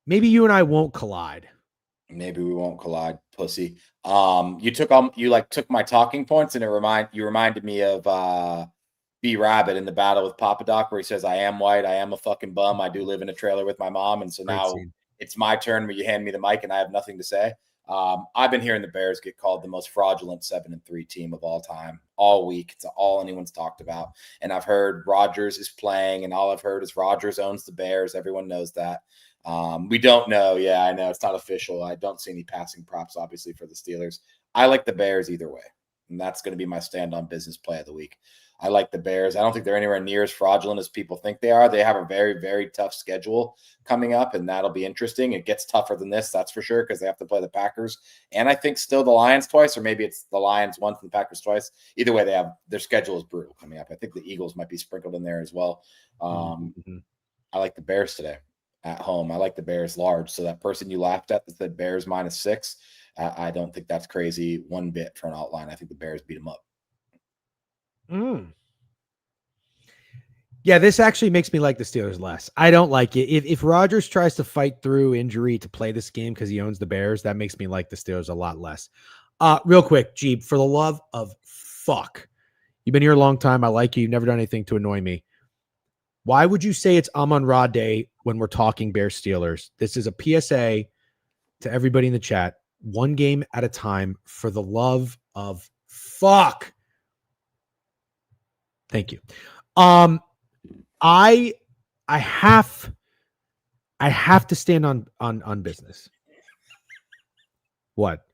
maybe you and I won't collide.
Maybe we won't collide, pussy. You took my talking points, and you reminded me of B Rabbit in the battle with Papa Doc, where he says, "I am white, I am a fucking bum, I do live in a trailer with my mom," and so now it's my turn where you hand me the mic and I have nothing to say. I've been hearing the Bears get called the most fraudulent 7-3 team of all time all week. It's all anyone's talked about, and I've heard Rodgers is playing, and all I've heard is Rodgers owns the Bears. Everyone knows that. We don't know. Yeah, I know it's not official. I don't see any passing props, obviously, for the Steelers. I like the Bears either way. and that's going to be my stand on business play of the week. I like the Bears. I don't think they're anywhere near as fraudulent as people think they are. They have a very, very tough schedule coming up, and that'll be interesting. It gets tougher than this, that's for sure, because they have to play the Packers. And I think still the Lions twice, or maybe it's the Lions once and the Packers twice. Either way, their schedule is brutal coming up. I think the Eagles might be sprinkled in there as well. I like the Bears today at home. I like the Bears large. So that person you laughed at that said Bears -6, I don't think that's crazy one bit for an outline. I think the Bears beat them up.
Yeah, this actually makes me like the Steelers less. I don't like it. If Rodgers tries to fight through injury to play this game because he owns the Bears, that makes me like the Steelers a lot less. Real quick, Jeep, for the love of fuck, you've been here a long time. I like you. You've never done anything to annoy me. Why would you say it's Amon-Ra Day when we're talking Bears Steelers? This is a PSA to everybody in the chat. One game at a time, for the love of fuck. Thank you. I have to stand on business. What?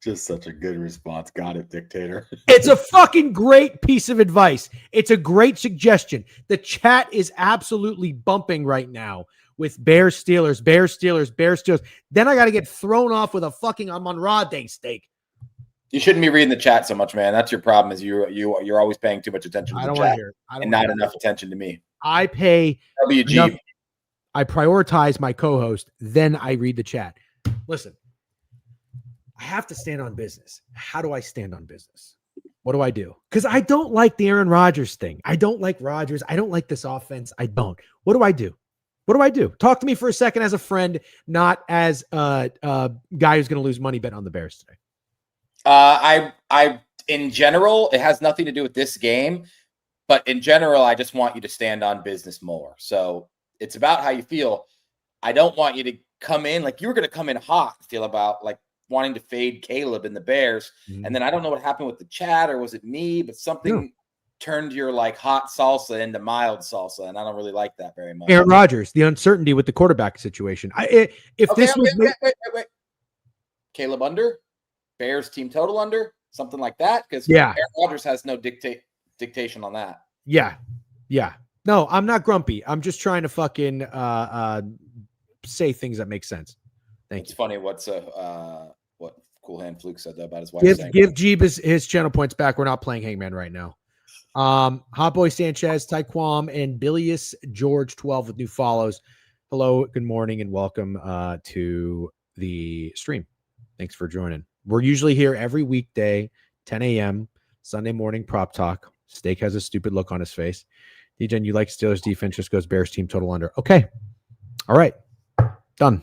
Just such a good response. Got it, dictator.
It's a fucking great piece of advice. It's a great suggestion. The chat is absolutely bumping right now with Bears Steelers, Bears Steelers, Bears Steelers. Then I got to get thrown off with a fucking Amon-Ra Day steak.
You shouldn't be reading the chat so much, man. That's your problem. Is you're always paying too much attention to the chat and not enough attention to me.
I pay
WG.
Enough, I prioritize my co-host, then I read the chat. Listen, I have to stand on business. How do I stand on business? What do I do? Because I don't like the Aaron Rodgers thing. I don't like Rodgers. I don't like this offense. I don't. What do I do? What do I do? Talk to me for a second as a friend, not as a guy who's going to lose money bet on the Bears today.
I in general, it has nothing to do with this game, but in general, I just want you to stand on business more. So it's about how you feel. I don't want you to come in like you were going to come in hot, feel about like wanting to fade Caleb and the Bears. And then I don't know what happened with the chat, or was it me, but something turned your like hot salsa into mild salsa. And I don't really like that very much.
Aaron Rodgers, the uncertainty with the quarterback situation. Wait.
Caleb under, Bears team total under, something like that. Because
Aaron
Rodgers has no dictation on that.
Yeah. No, I'm not grumpy. I'm just trying to fucking say things that make sense.
It's funny what Cool Hand Fluke said though about his wife.
Give Jeeb his channel points back. We're not playing Hangman right now. Hot Boy Sanchez, Tyquam, and Bilius George 12 with new follows. Hello, good morning, and welcome to the stream. Thanks for joining. We're usually here every weekday, 10 a.m. Sunday morning prop talk. Steak has a stupid look on his face. DJ, you like Steelers defense, just goes Bears team total under. Okay. All right. Done.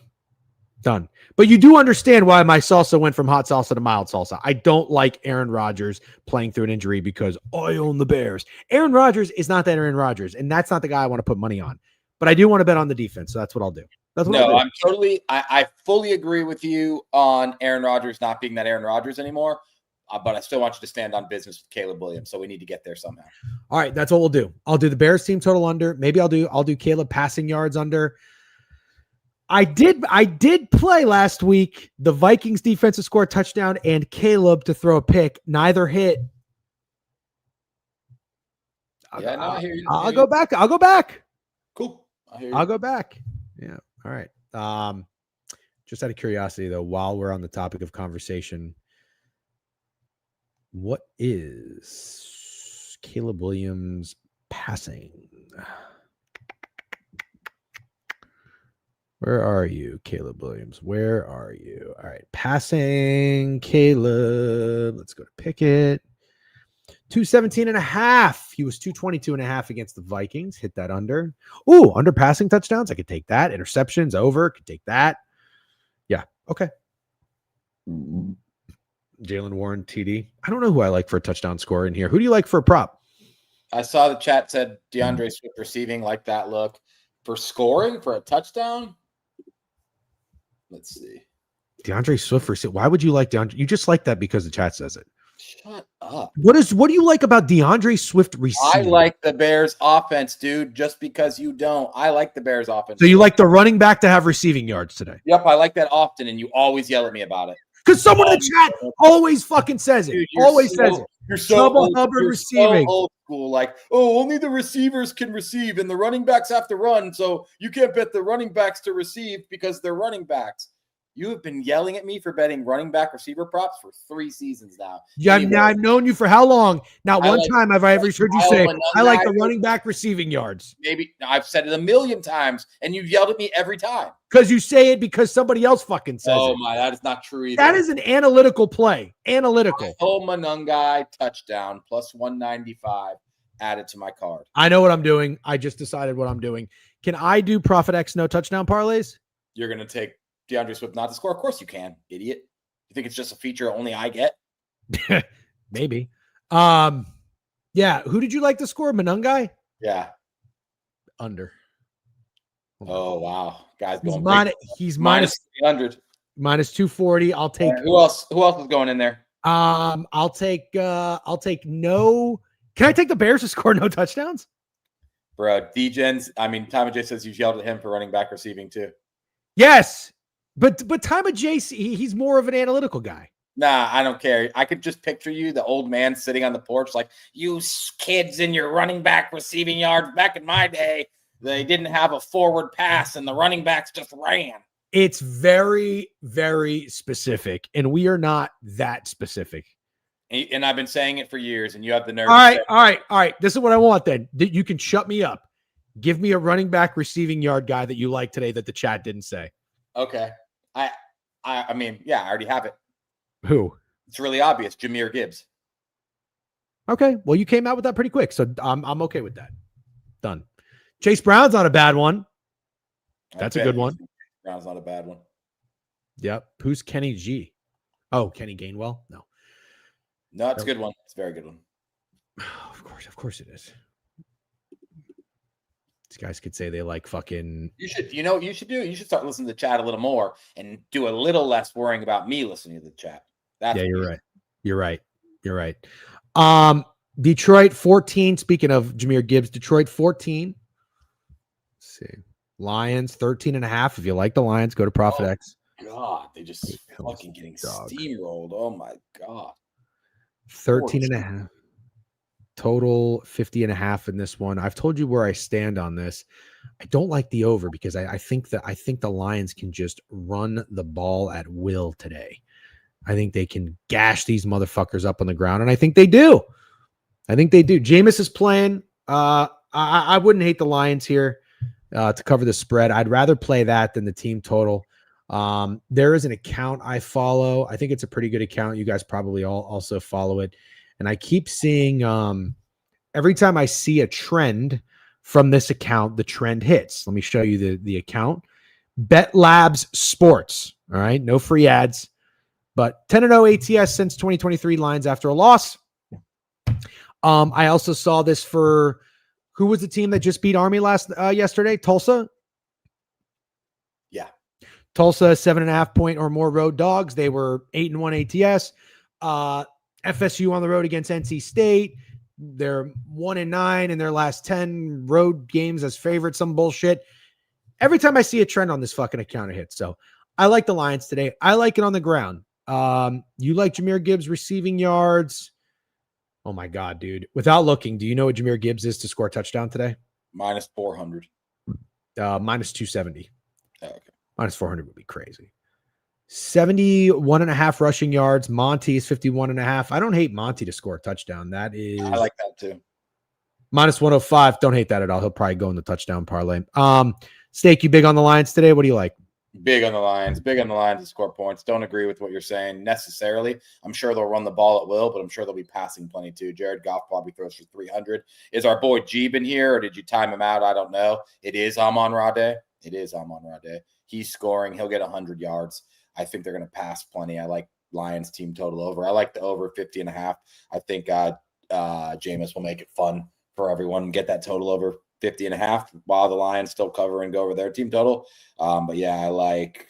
But you do understand why my salsa went from hot salsa to mild salsa. I don't like Aaron Rodgers playing through an injury because I own the Bears. Aaron Rodgers is not that Aaron Rodgers, and that's not the guy I want to put money on. But I do want to bet on the defense, so that's what I'll do.
I fully agree with you on Aaron Rodgers not being that Aaron Rodgers anymore. But I still want you to stand on business with Caleb Williams, so we need to get there somehow.
All right, that's what we'll do. I'll do the Bears team total under. Maybe I'll do Caleb passing yards under. I did play last week the Vikings defensive score touchdown and Caleb to throw a pick. Neither hit.
I hear you.
I'll go back.
Cool.
I'll go back. Yeah. All right. Just out of curiosity though, while we're on the topic of conversation, what is Caleb Williams passing? Where are you, Caleb Williams? Where are you? All right. Passing Caleb. Let's go to Pickett. 217.5. He was 222.5 against the Vikings. Hit that under. Ooh, under passing touchdowns. I could take that. Interceptions over. Could take that. Yeah. Okay. Jalen Warren, TD. I don't know who I like for a touchdown score in here. Who do you like for a prop?
I saw the chat said DeAndre Swift receiving, like that look. For scoring, for a touchdown? Let's see.
DeAndre Swift receiving. Why would you like DeAndre? You just like that because the chat says it.
Shut up.
What do you like about DeAndre Swift receiving?
I like the Bears offense, dude, just because you don't. I like the Bears offense.
So you like the running back to have receiving yards today?
Yep, I like that often, and you always yell at me about it.
Because someone in the chat always fucking says it. Dude, says it.
You're so
Chuba Hubbard receiving.
So old school. Like, only the receivers can receive and the running backs have to run. So you can't bet the running backs to receive because they're running backs. You have been yelling at me for betting running back receiver props for 3 seasons now.
Yeah, I've known you for how long? Not one time have I ever heard you say, I like the running back receiving yards.
Maybe I've said it a million times, and you've yelled at me every time.
Because you say it because somebody else fucking says it.
Oh, my, that is not true either.
That is an analytical play. Analytical.
Manungai touchdown plus 195 added to my card.
I know what I'm doing. I just decided what I'm doing. Can I do Profit X no touchdown parlays?
You're going to take DeAndre Swift not to score? Of course you can, idiot. You think it's just a feature only I get?
Maybe. Yeah. Who did you like to score? Manungai?
Yeah.
Under.
Oh, wow. Guys going
he's minus
300.
Minus 240. I'll take
who else is going in there?
I'll take no. Can I take the Bears to score no touchdowns?
Bro, D-Gens, Tommy J says you yelled at him for running back receiving too.
Yes. But Time of JC, he's more of an analytical guy.
Nah, I don't care. I could just picture you, the old man sitting on the porch, like, you kids in your running back receiving yards. Back in my day, they didn't have a forward pass and the running backs just ran.
It's very, very specific, and we are not that specific.
And I've been saying it for years, and you have the nerve.
All right. This is what I want then. You can shut me up. Give me a running back receiving yard guy that you like today that the chat didn't say.
Okay. I already have it.
Who?
It's really obvious. Jahmyr Gibbs.
Okay. Well, you came out with that pretty quick, so I'm okay with that. Done. Chase Brown's not a bad one. That's a good one.
Brown's not a bad one.
Yep. Who's Kenny G? Oh, Kenny Gainwell? No.
No, it's a good one. It's a very good one.
Of course it is. These guys could say they like fucking.
You should start listening to the chat a little more and do a little less worrying about me listening to the chat.
You're right. Detroit 14. Speaking of Jahmyr Gibbs, Detroit 14. Let's see. Lions 13.5. If you like the Lions, go to Profit X.
God, they just fucking getting steamrolled. Oh my God.
13.5. Total 50.5 in this one. I've told you where I stand on this. I don't like the over because I think the Lions can just run the ball at will today. I think they can gash these motherfuckers up on the ground, and I think they do. Jameis is playing. I wouldn't hate the Lions here to cover the spread. I'd rather play that than the team total. There is an account I follow. I think it's a pretty good account. You guys probably all also follow it. And I keep seeing every time I see a trend from this account, the trend hits. Let me show you the account. Bet Labs Sports. All right. No free ads, but 10-0 ATS since 2023 Lions after a loss. I also saw this for who was the team that just beat Army yesterday? Tulsa.
Yeah.
Tulsa, 7.5 point or more road dogs. They were 8-1 ATS. FSU on the road against NC State. They're 1-9 in their last 10 road games as favorites. Some bullshit. Every time I see a trend on this fucking account, it hits. So I like the Lions today. I like it on the ground. You like Jahmyr Gibbs receiving yards? Oh my God, dude. Without looking, do you know what Jahmyr Gibbs is to score a touchdown today?
Minus 400.
Minus 270.
Oh, okay.
Minus 400 would be crazy. 71.5 rushing yards. Monty is 51.5. I don't hate Monty to score a touchdown. I
like that too.
Minus 105. Don't hate that at all. He'll probably go in the touchdown parlay. Steak, you big on the Lions today? What do you like?
Big on the Lions to score points. Don't agree with what you're saying necessarily. I'm sure they'll run the ball at will, but I'm sure they'll be passing plenty too. Jared Goff probably throws for 300. Is our boy Jeeb in here, or did you time him out? I don't know. It is Amon-Ra Day. He's scoring. He'll get 100 yards. I think they're going to pass plenty. I like Lions team total over. I like the over 50.5. I think Jameis will make it fun for everyone and get that total over 50.5 while the Lions still cover and go over their team total. But yeah, I like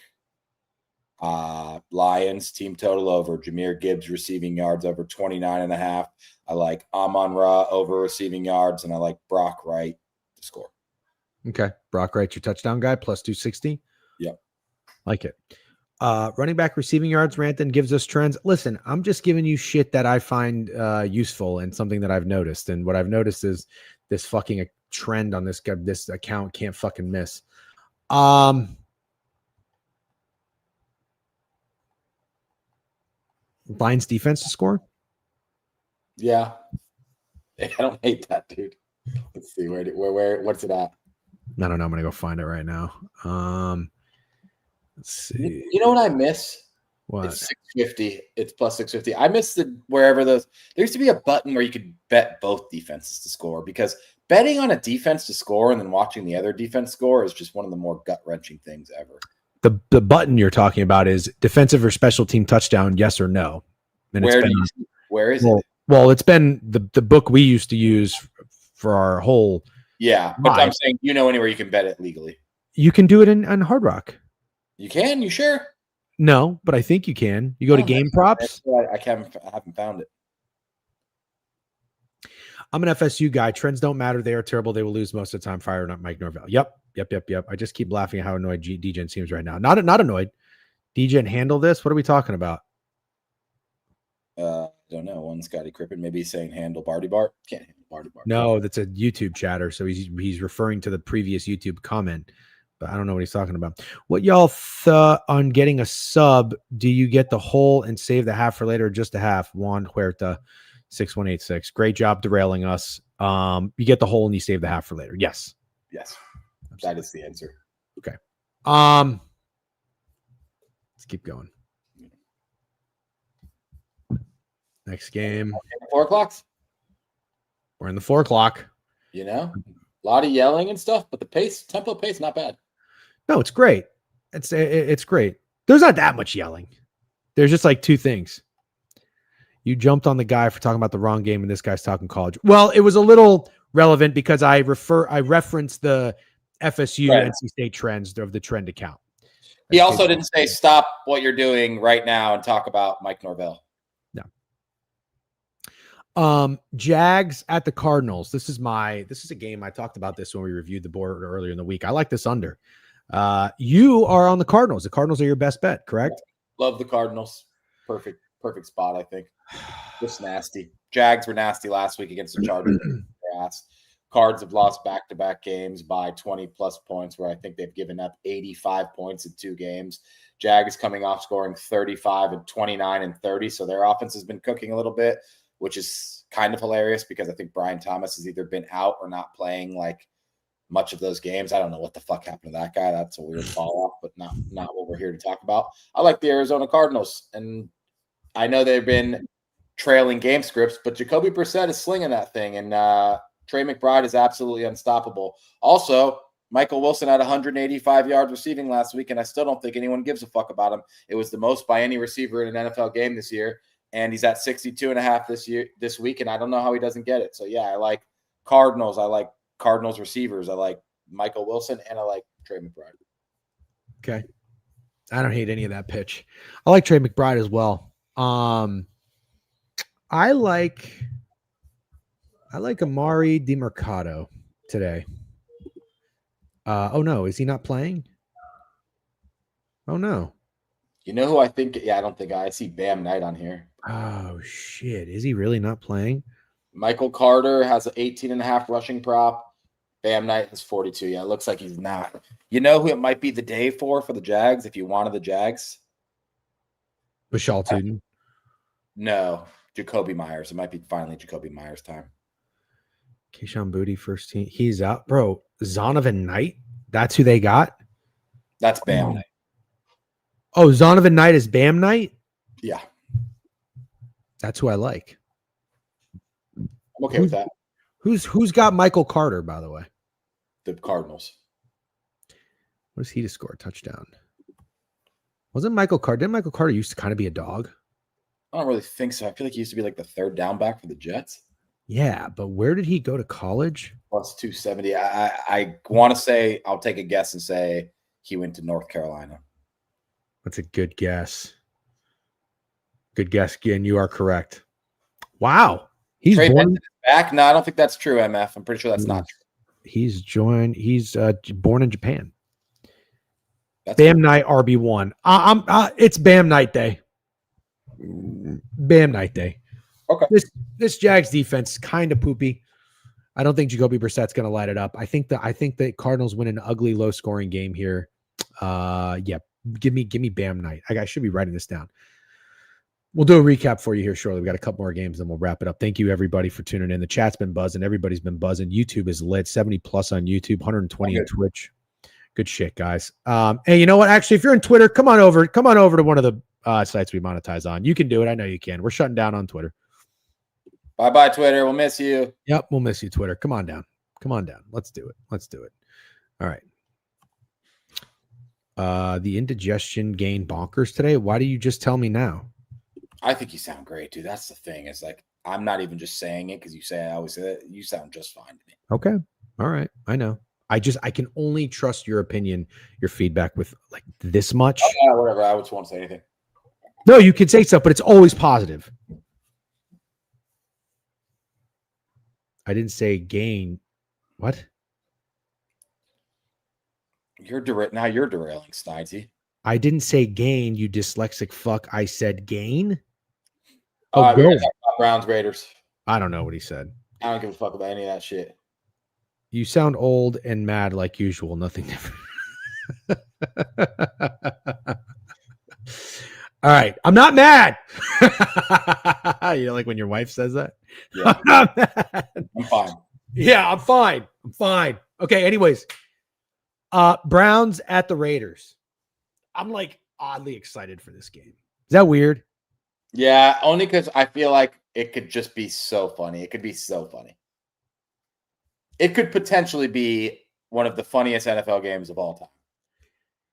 Lions team total over. Jahmyr Gibbs receiving yards over 29.5. I like Amon-Ra over receiving yards, and I like Brock Wright to score.
Okay. Brock Wright, your touchdown guy, plus 260.
Yep.
Like it. Running back receiving yards, Ranton gives us trends. Listen, I'm just giving you shit that I find useful and something that I've noticed. And what I've noticed is this fucking trend on this account can't fucking miss. Lions defense to score.
Yeah. I don't hate that, dude. Let's see where what's it at?
I don't know. I'm gonna go find it right now. Let's see.
You know what I miss?
What?
It's 650. It's plus 650. I miss the wherever those. There used to be a button where you could bet both defenses to score, because betting on a defense to score and then watching the other defense score is just one of the more gut wrenching things ever.
The button you're talking about is defensive or special team touchdown, yes or no. And
where is it?
Well, it's been the book we used to use for our whole.
Yeah, but I'm saying, anywhere you can bet it legally.
You can do it on Hard Rock.
You can? You sure?
No, but I think you can. You go to game props.
I haven't found it.
I'm an FSU guy. Trends don't matter. They are terrible. They will lose most of the time. Fire not Mike Norvell. Yep. I just keep laughing at how annoyed DGen seems right now. Not annoyed. DGen handle this. What are we talking about?
Don't know. One Scotty Crippen. Maybe he's saying handle Barty Bart. Can't handle Barty Bart.
No, that's a YouTube chatter. So he's referring to the previous YouTube comment. But I don't know what he's talking about. What y'all thought on getting a sub? Do you get the whole and save the half for later, or just a half? Juan Huerta, 6186. Great job derailing us. You get the whole and you save the half for later. Yes.
That is the answer.
Okay. Let's keep going. Next game.
4 o'clock.
We're in the 4 o'clock.
A lot of yelling and stuff, but the tempo pace, not bad.
No, it's great. It's great. There's not that much yelling. There's just like two things. You jumped on the guy for talking about the wrong game, and this guy's talking college. Well, it was a little relevant because I referenced the FSU NC State trends of the trend account.
He also didn't say stop what you're doing right now and talk about Mike Norvell.
No. Jags at the Cardinals. This is a game. I talked about this when we reviewed the board earlier in the week. I like this under. You are on the Cardinals. The Cardinals are your best bet, correct?
Love the Cardinals. Perfect spot, I think. Just nasty. Jags were nasty last week against the Chargers. Cards have lost back-to-back games by 20-plus points, where I think they've given up 85 points in 2 games. Jags coming off scoring 35 and 29 and 30, so their offense has been cooking a little bit, which is kind of hilarious because I think Brian Thomas has either been out or not playing like much of those games. I don't know what the fuck happened to that guy. That's a weird fall off, but not what we're here to talk about. I like the Arizona Cardinals, and I know they've been trailing game scripts, but Jacoby Brissett is slinging that thing, and Trey McBride is absolutely unstoppable. Also, Michael Wilson had 185 yards receiving last week, and I still don't think anyone gives a fuck about him. It was the most by any receiver in an NFL game this year, and he's at 62.5 this week, and I don't know how he doesn't get it. So, yeah, I like Cardinals. I like Cardinals receivers. I like Michael Wilson, and I like Trey McBride.
Okay. I don't hate any of that pitch. I like Trey McBride as well. I like Amari DiMercato today. Oh no, is he not playing? Oh no.
You know who I think? Yeah, I see Bam Knight on here.
Oh shit. Is he really not playing?
Michael Carter has an 18.5 rushing prop. Bam Knight has 42. Yeah, it looks like he's not. You know who it might be the day for the Jags if you wanted the Jags?
Bashal Tuden.
No, Jacoby Myers. It might be finally Jacoby Myers' time.
Keyshawn Booty, first team. He's out. Bro, Zonovan Knight? That's who they got?
That's Bam Knight.
Oh, Zonovan Knight is Bam Knight?
Yeah.
That's who I like.
I'm okay with that.
Who's got Michael Carter, by the way?
The Cardinals.
What does he to score a touchdown? Didn't Michael Carter used to kind of be a dog?
I don't really think so. I feel like he used to be like the third down back for the Jets.
Yeah, but where did he go to college?
Plus 270. I want to say, I'll take a guess and say he went to North Carolina.
That's a good guess. Good guess. Again, you are correct. Wow. He's born
back. No, I don't think that's true, MF. I'm pretty sure that's not true.
He's born in Japan.
That's
Bam
cool.
Knight RB1. It's Bam Knight day. Bam Knight day.
Okay.
This Jags defense is kind of poopy. I don't think Jacoby Brissett's going to light it up. I think the Cardinals win an ugly, low scoring game here. Yeah, give me Bam Knight. I should be writing this down. We'll do a recap for you here shortly. We got a couple more games, and we'll wrap it up. Thank you, everybody, for tuning in. The chat's been buzzing. Everybody's been buzzing. YouTube is lit. 70 plus on YouTube, 120 on Twitch. Good shit, guys. Hey, you know what? Actually, if you're on Twitter, come on over to one of the sites we monetize on. You can do it. I know you can. We're shutting down on Twitter.
Bye-bye, Twitter. We'll miss you.
Yep, we'll miss you, Twitter. Come on down. Let's do it. All right. The indigestion gained bonkers today. Why do you just tell me now?
I think you sound great, dude. That's the thing. It's like, I'm not even just saying it because you say I always say that. You sound just fine to me.
Okay. All right. I know. I can only trust your opinion, your feedback with like this much.
Oh, yeah, whatever. I just won't say anything.
No, you can say stuff, but it's always positive. I didn't say gain. What?
Now you're derailing, Snidesy.
I didn't say gain, you dyslexic fuck. I said gain.
We're gonna talk about Browns Raiders.
I don't know what he said.
I don't give a fuck about any of that shit.
You sound old and mad like usual. Nothing different. All right. I'm not mad. You know, like when your wife says that?
Yeah.
I'm not mad.
I'm fine.
Yeah, I'm fine. Okay, anyways. Browns at the Raiders. I'm like oddly excited for this game. Is that weird?
Yeah, only because I feel like it could just be so funny. It could be so funny. It could potentially be one of the funniest NFL games of all time.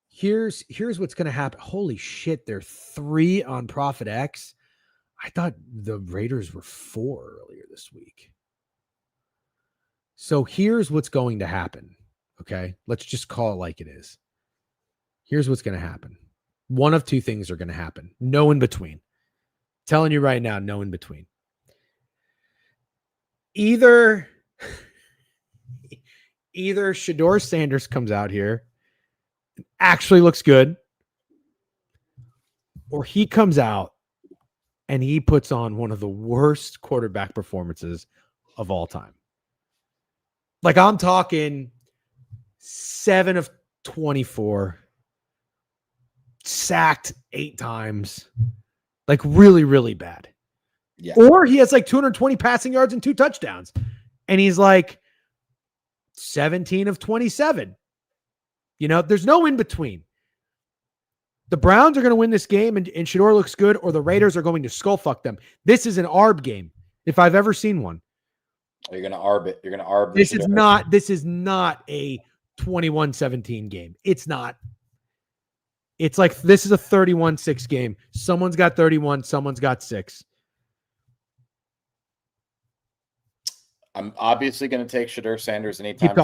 Here's what's going to happen. Holy shit, they're 3 on Profit X. I thought the Raiders were 4 earlier this week. So here's what's going to happen. Okay, let's just call it like it is. Here's what's going to happen. One of two things are going to happen. No in between. Telling you right now, no in between. Either Shador Sanders comes out here and actually looks good, or he comes out and he puts on one of the worst quarterback performances of all time. Like, I'm talking 7 of 24, sacked 8 times, like really, really bad. Yeah. Or he has like 220 passing yards and 2 touchdowns, and he's like 17 of 27. You know, there's no in between. The Browns are going to win this game and Shador looks good, or the Raiders are going to skull fuck them. This is an ARB game, if I've ever seen one.
You're going to ARB it. You're going to ARB
this. This is not a 21-17 game. It's not. It's like this is a 31-6 game. Someone's got 31, someone's got 6.
I'm obviously going to take Shador Sanders anytime.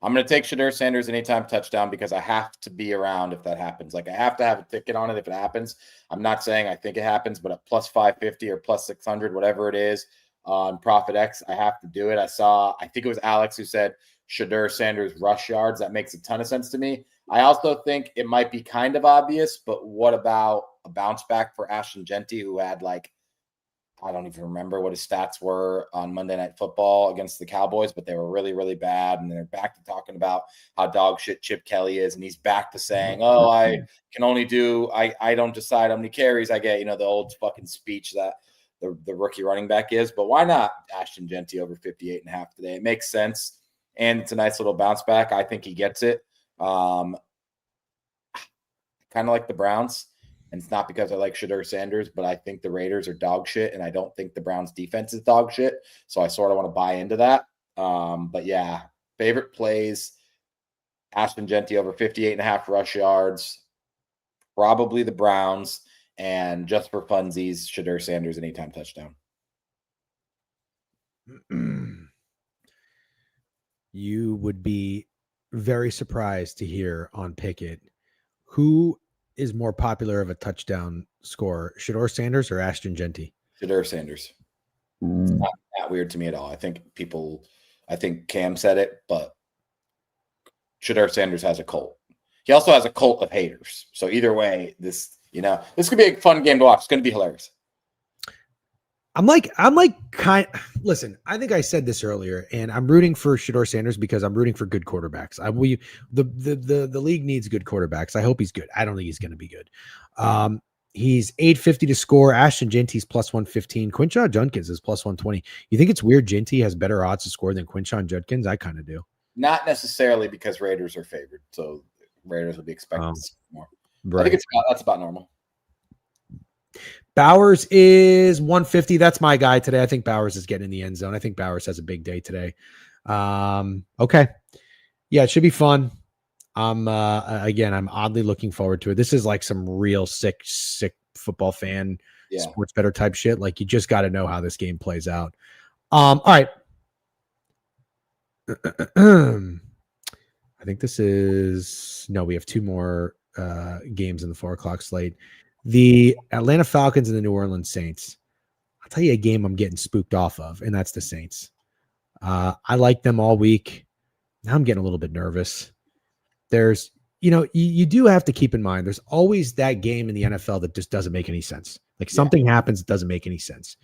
I'm going to take Shador Sanders anytime touchdown because I have to be around if that happens. Like, I have to have a ticket on it if it happens. I'm not saying I think it happens, but at plus 550 or plus 600, whatever it is on Profit X, I have to do it. I think it was Alex who said Shador Sanders rush yards. That makes a ton of sense to me. I also think it might be kind of obvious, but what about a bounce back for Ashton Genty, who had like, I don't even remember what his stats were on Monday Night Football against the Cowboys, but they were really, really bad. And they're back to talking about how dog shit Chip Kelly is. And he's back to saying, oh, I can only do, I don't decide how many carries I get, you know, the old fucking speech that the rookie running back is. But why not Ashton Genty over 58.5 today? It makes sense. And it's a nice little bounce back. I think he gets it. Kind of like the Browns. And it's not because I like Shador Sanders, but I think the Raiders are dog shit, and I don't think the Browns defense is dog shit. So I sort of want to buy into that. But yeah, favorite plays, Ashton Genty over 58.5 rush yards, probably the Browns, and just for funsies, Shador Sanders anytime touchdown.
You would be very surprised to hear on Pickett who is more popular of a touchdown scorer, Shador Sanders or Ashton Genty?
Shador Sanders. It's not that weird to me at all. I think Cam said it, but Shador Sanders has a cult. he also has a cult of haters. So either way, this could be a fun game to watch. It's going to be hilarious.
Listen, I think I said this earlier, and I'm rooting for Shedeur Sanders because I'm rooting for good quarterbacks. The league needs good quarterbacks. I hope he's good. I don't think he's going to be good. He's 850 to score. Ashton Genty's plus 115. Quinshon Judkins is plus 120. You think it's weird Genty has better odds to score than Quinshon Judkins? I kind of do.
Not necessarily because Raiders are favored, so Raiders would be expected to score more.
Right.
I think that's about normal.
Bowers is 150. That's my guy today. I think Bowers is getting in the end zone. I think Bowers has a big day today. Okay. Yeah, it should be fun. I'm oddly looking forward to it. This is like some real sick football fan, sports better type shit. Like, you just got to know how this game plays out. All right. I think we have two more games in the 4:00 slate. The Atlanta Falcons and the New Orleans Saints. I'll tell you a game I'm getting spooked off of, and that's the Saints. I like them all week. Now I'm getting a little bit nervous. There's, you do have to keep in mind, there's always that game in the NFL that just doesn't make any sense. Like, something happens that doesn't make any sense.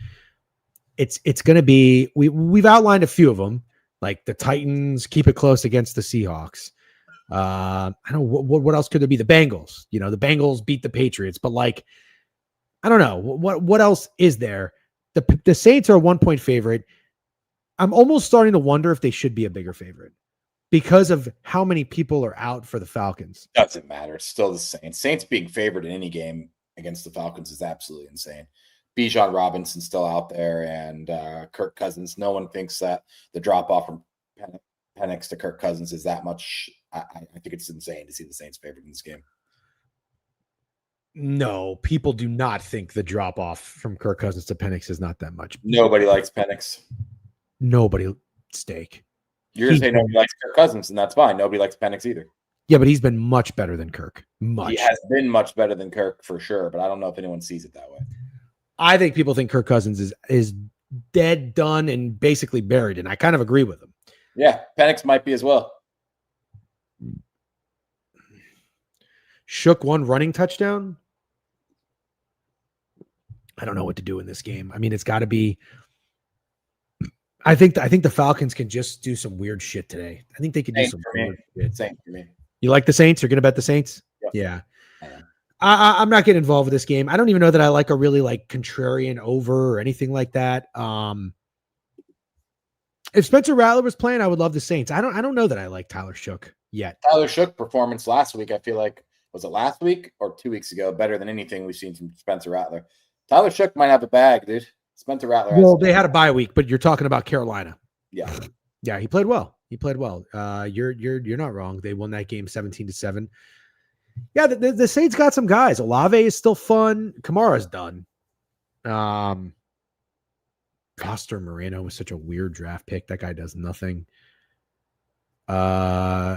It's going to be, we've outlined a few of them, like the Titans keep it close against the Seahawks. I don't know what else could there be? The Bengals, the Bengals beat the Patriots, but like, I don't know what else is there. The Saints are a 1-point favorite. I'm almost starting to wonder if they should be a bigger favorite because of how many people are out for the Falcons.
Doesn't matter. It's still the Saints. Saints being favored in any game against the Falcons is absolutely insane. Bijan Robinson's still out there, and Kirk Cousins. No one thinks that the drop off from Penix to Kirk Cousins is that much. I think it's insane to see the Saints favored in this game.
No, people do not think the drop off from Kirk Cousins to Penix is not that much.
Nobody likes Penix.
Nobody. Steak.
You're going to say nobody likes Kirk Cousins, and that's fine. Nobody likes Penix either.
Yeah, but he's been much better than Kirk.
He has been much better than Kirk for sure, but I don't know if anyone sees it that way.
I think people think Kirk Cousins is dead, done, and basically buried, and I kind of agree with them.
Yeah, Penix might be as well.
Shook one running touchdown. I don't know what to do in this game. I mean, it's got to be. I think the Falcons can just do some weird shit today. I think they could do some weird shit.
Same for me.
You like the Saints? You're going to bet the Saints?
Yep.
Yeah. I'm not getting involved with this game. I don't even know that I like a really like contrarian over or anything like that. If Spencer Rattler was playing, I would love the Saints. I don't know that I like Tyler Shook yet.
Tyler Shook performance last week, I feel like, was it last week or 2 weeks ago? Better than anything we've seen from Spencer Rattler. Tyler Shook might have a bag, dude. Spencer Rattler.
Well, they had a bye week, but you're talking about Carolina.
Yeah.
Yeah, he played well. You're not wrong. They won that game 17-7. Yeah, the Saints got some guys. Olave is still fun. Kamara's done. Foster Moreno was such a weird draft pick. That guy does nothing.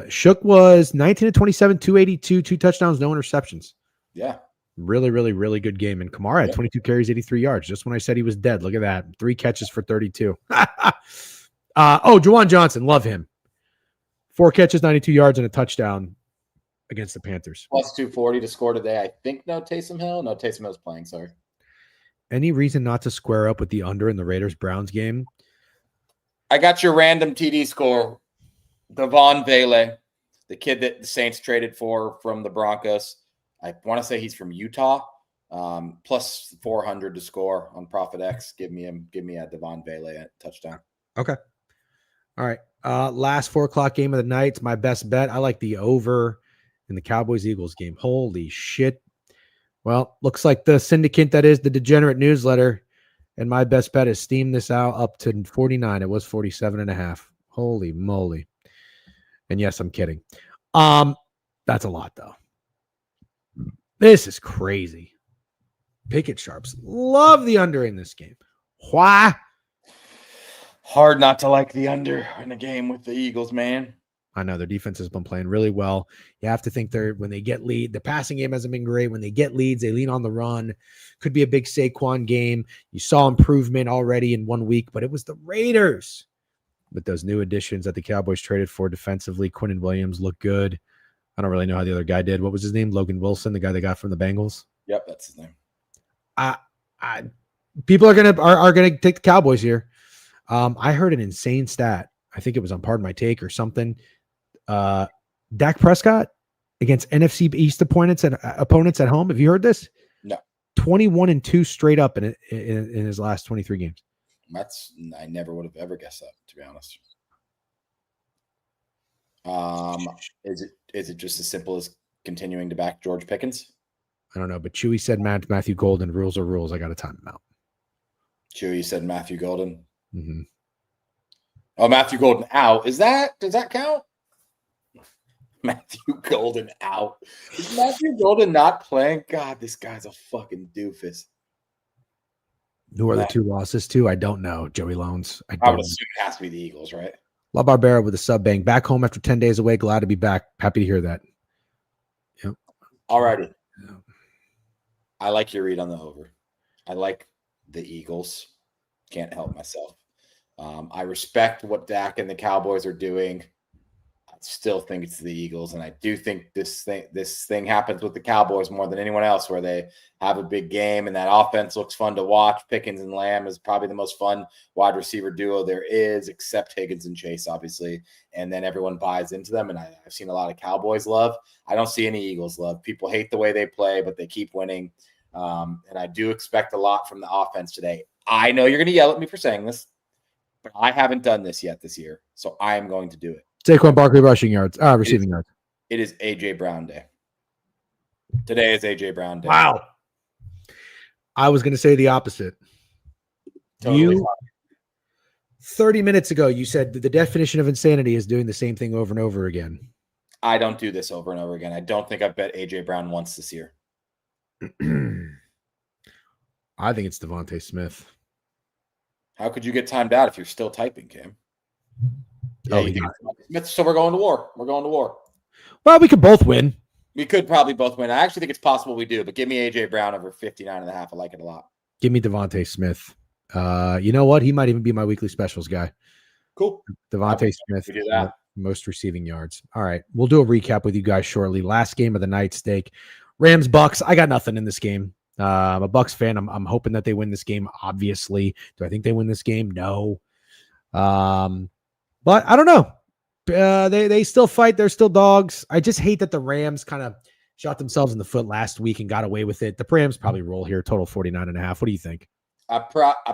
Shook was 19-27, 282, 2 touchdowns, no interceptions.
Yeah.
Really, really, really good game. And Kamara had 22 carries, 83 yards. Just when I said he was dead. Look at that. 3 catches for 32. Juwan Johnson. Love him. 4 catches, 92 yards, and a touchdown against the Panthers.
Plus 240 to score today. I think no Taysom Hill. No, Taysom Hill's playing, sorry.
Any reason not to square up with the under in the Raiders-Browns game?
I got your random TD score. Devon Vele, the kid that the Saints traded for from the Broncos. I want to say he's from Utah. Plus 400 to score on Profit X. Give me a Devon Vele touchdown.
Okay. All right. Last 4:00 game of the night. It's my best bet. I like the over in the Cowboys-Eagles game. Holy shit. Well, looks like the syndicate that is the Degenerate newsletter, and my best bet is steam this out up to 49. It was 47.5. Holy moly. And yes, I'm kidding. That's a lot, though. This is crazy. Pickett Sharps love the under in this game. Why?
Hard not to like the under in a game with the Eagles, man.
I know their defense has been playing really well. You have to think when they get lead, the passing game hasn't been great. When they get leads, they lean on the run. Could be a big Saquon game. You saw improvement already in 1 week, but it was the Raiders. But those new additions that the Cowboys traded for defensively, Quinnen Williams look good. I don't really know how the other guy did. What was his name? Logan Wilson, the guy they got from the Bengals.
Yep, that's his name.
People are gonna take the Cowboys here. I heard an insane stat. I think it was on Pardon My Take or something. Dak Prescott against NFC East opponents at home. Have you heard this?
No.
21-2 straight up in his last 23 games.
I never would have ever guessed that, to be honest. Is it just as simple as continuing to back George Pickens?
I don't know, but Chewy said Matthew Golden, rules are rules. I got to time him out.
Chewy said Matthew Golden.
Mm-hmm.
Oh, Matthew Golden out. Does that count? Matthew Golden out. Is Matthew Golden not playing? God, this guy's a fucking doofus.
Who are the two losses to? I don't know. Joey Loans.
I would assume it has to be the Eagles, right?
La Barbera with a sub bang. Back home after 10 days away. Glad to be back. Happy to hear that. Yep.
All righty. Yeah. I like your read on the over. I like the Eagles. Can't help myself. I respect what Dak and the Cowboys are doing. I still think it's the Eagles, and I do think this thing happens with the Cowboys more than anyone else, where they have a big game and that offense looks fun to watch. Pickens and Lamb is probably the most fun wide receiver duo there is, except Higgins and Chase, obviously. And then everyone buys into them, and I've seen a lot of Cowboys love. I don't see any Eagles love. People hate the way they play, but they keep winning. And I do expect a lot from the offense today. I know you're going to yell at me for saying this, but I haven't done this yet this year, so I am going to do it.
Saquon Barkley receiving yards.
It is A.J. Brown day. Today is A.J. Brown day.
Wow. I was going to say the opposite.
Totally
30 minutes ago, you said the definition of insanity is doing the same thing over and over again.
I don't do this over and over again. I don't think I've bet A.J. Brown once this year.
I think it's Devontae Smith.
How could you get timed out if you're still typing, Cam?
Yeah,
so we're going to war. We're going to war.
Well, we could both win.
We could probably both win. I actually think it's possible we do, but give me A.J. Brown over 59.5. I like it a lot.
Give me Devontae Smith. You know what? He might even be my weekly specials guy.
Cool.
Devontae Smith.
We do that.
Most receiving yards. All right. We'll do a recap with you guys shortly. Last game of the night, Steak. Rams Bucks. I got nothing in this game. I'm a Bucks fan. I'm hoping that they win this game. Obviously, do I think they win this game? No. But I don't know. They still fight. They're still dogs. I just hate that the Rams kind of shot themselves in the foot last week and got away with it. The Rams probably roll here. Total 49.5. What do you think?
I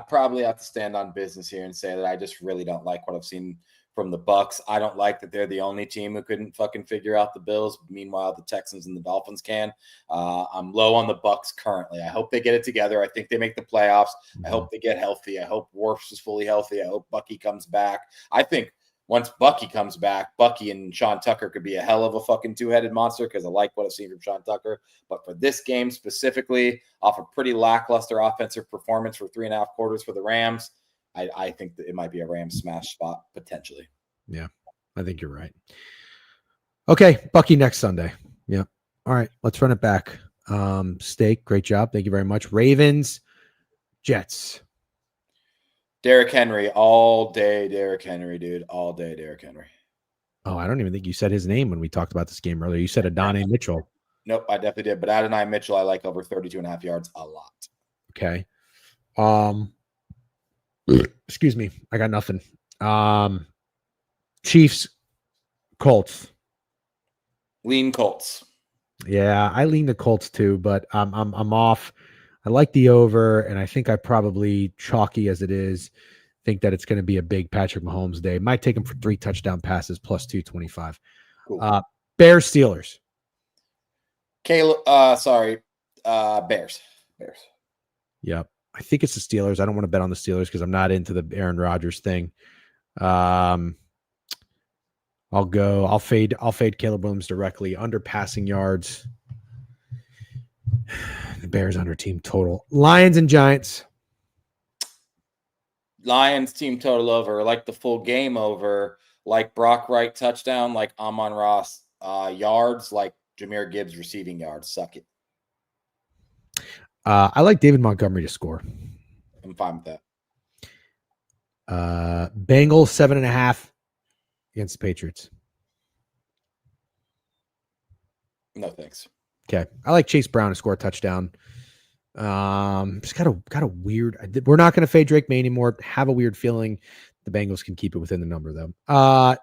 probably have to stand on business here and say that I just really don't like what I've seen from the Bucks. I don't like that they're the only team who couldn't fucking figure out the Bills. Meanwhile, the Texans and the Dolphins can. I'm low on the Bucks currently. I hope they get it together. I think they make the playoffs. I hope they get healthy. I hope Wirfs is fully healthy. I hope Bucky comes back. I think once Bucky comes back, Bucky and Sean Tucker could be a hell of a fucking two-headed monster because I like what I've seen from Sean Tucker. But for this game specifically, off a pretty lackluster offensive performance for 3.5 quarters for the Rams, I think that it might be a Rams smash spot potentially.
Yeah, I think you're right. Okay, Bucky next Sunday. Yeah. All right, let's run it back. Steak, great job. Thank you very much. Ravens, Jets.
Derrick Henry, all day Derrick Henry, dude. All day Derrick Henry.
Oh, I don't even think you said his name when we talked about this game earlier. You said Adonai Mitchell.
Nope, I definitely did. But Adonai Mitchell, I like over 32.5 yards a lot.
Okay. Excuse me. I got nothing. Chiefs, Colts.
Lean Colts.
Yeah, I lean the Colts too, but I'm off. I like the over, and I think I probably, chalky as it is, think that it's going to be a big Patrick Mahomes day. Might take him for 3 touchdown passes plus 225. Cool. Bears, Steelers.
Bears.
Yep. I think it's the Steelers. I don't want to bet on the Steelers because I'm not into the Aaron Rodgers thing. I'll fade Caleb Williams directly. Under passing yards. The Bears under team total. Lions and Giants.
Lions team total over. Like the full game over. Like Brock Wright touchdown. Like Amon-Ra yards. Like Jahmyr Gibbs receiving yards. Suck it.
I like David Montgomery to score.
I'm fine with that.
Bengals 7.5 against the Patriots.
No thanks.
Okay. I like Chase Brown to score a touchdown. Just got a weird. We're not going to fade Drake May anymore. Have a weird feeling the Bengals can keep it within the number though.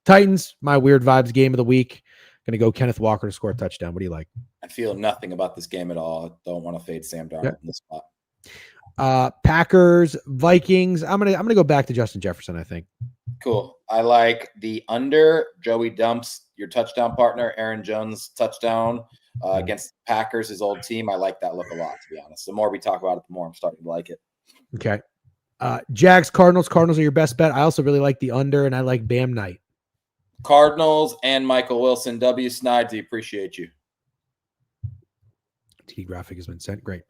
Titans, my weird vibes game of the week. Going to go Kenneth Walker to score a touchdown. What do you like?
I feel nothing about this game at all. I don't want to fade Sam Darnold in this spot.
Packers, Vikings. I'm gonna go back to Justin Jefferson, I think.
Cool. I like the under. Joey dumps your touchdown partner, Aaron Jones touchdown against Packers, his old team. I like that look a lot, to be honest. The more we talk about it, the more I'm starting to like it.
Okay. Jags, Cardinals. Cardinals are your best bet. I also really like the under, and I like Bam Knight.
Cardinals and Michael Wilson. W. Snidesy, appreciate you.
T graphic has been sent. Great.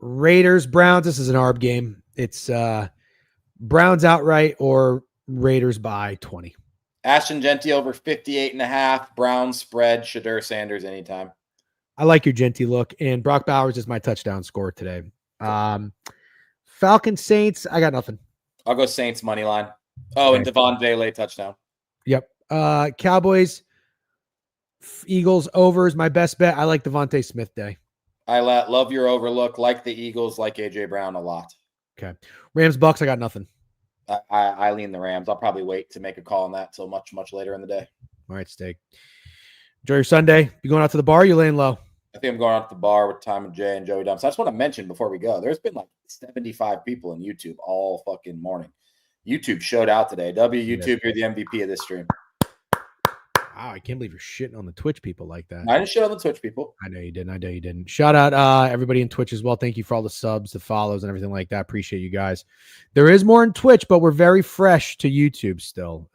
Raiders, Browns. This is an ARB game. It's Browns outright or Raiders by 20.
Ashton Genty over 58.5. Browns spread. Shadur Sanders anytime.
I like your Genty look. And Brock Bowers is my touchdown score today. Falcons, Saints. I got nothing.
I'll go Saints money line. Oh, and Devon Vele touchdown.
Yep. Cowboys, Eagles over is my best bet. I like Devontae Smith day.
I love your overlook. Like the Eagles, like AJ Brown a lot.
Okay. Rams, Bucks. I got nothing.
I lean the Rams. I'll probably wait to make a call on that till much later in the day.
All right, Steak. Enjoy your Sunday. You going out to the bar? Or you laying low?
I think I'm going out to the bar with Tom and Jay and Joey Dumps. I just want to mention before we go, there's been like 75 people in YouTube all fucking morning. YouTube showed out today. YouTube, you're the MVP of this stream.
Wow, I can't believe you're shitting on the Twitch people like that.
I didn't shit on the Twitch people.
I know you didn't. Shout out everybody in Twitch as well. Thank you for all the subs, the follows, and everything like that. Appreciate you guys. There is more in Twitch, but we're very fresh to YouTube still.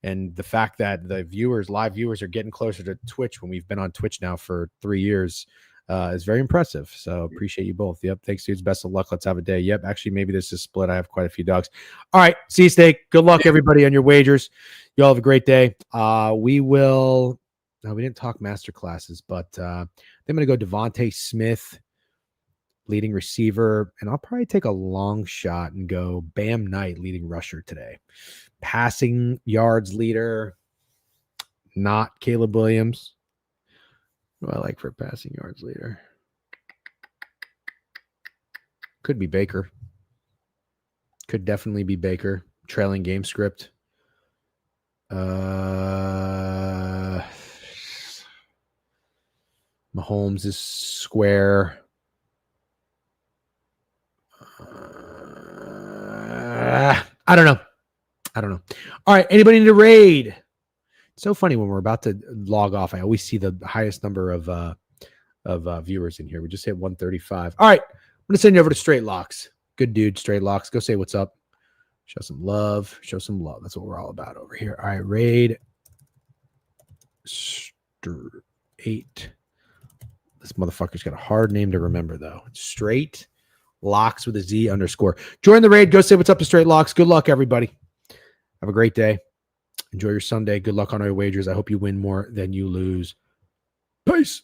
And the fact that the live viewers are getting closer to Twitch when we've been on Twitch now for 3 years is very impressive. So appreciate you both. Yep. Thanks, dudes. Best of luck. Let's have a day. Yep. Actually, maybe this is split. I have quite a few dogs. All right. See you, Steak. Good luck, everybody, on your wagers. You all have a great day. We didn't talk master classes, but I'm going to go Devontae Smith, leading receiver, and I'll probably take a long shot and go Bam Knight, leading rusher today. Passing yards leader, not Caleb Williams. What do I like for passing yards leader? Could be Baker. Could definitely be Baker. Trailing game script. Mahomes is square. I don't know. All right. Anybody need a raid? It's so funny when we're about to log off. I always see the highest number of viewers in here. We just hit 135. All right. I'm going to send you over to Straight Locks. Good dude, Straight Locks. Go say what's up. Show some love. That's what we're all about over here. All right. Raid. Straight. This motherfucker's got a hard name to remember, though. It's Straight Locks with a Z _. Join the raid. Go say what's up to Straight Locks. Good luck, everybody. Have a great day. Enjoy your Sunday. Good luck on all your wagers. I hope you win more than you lose. Peace.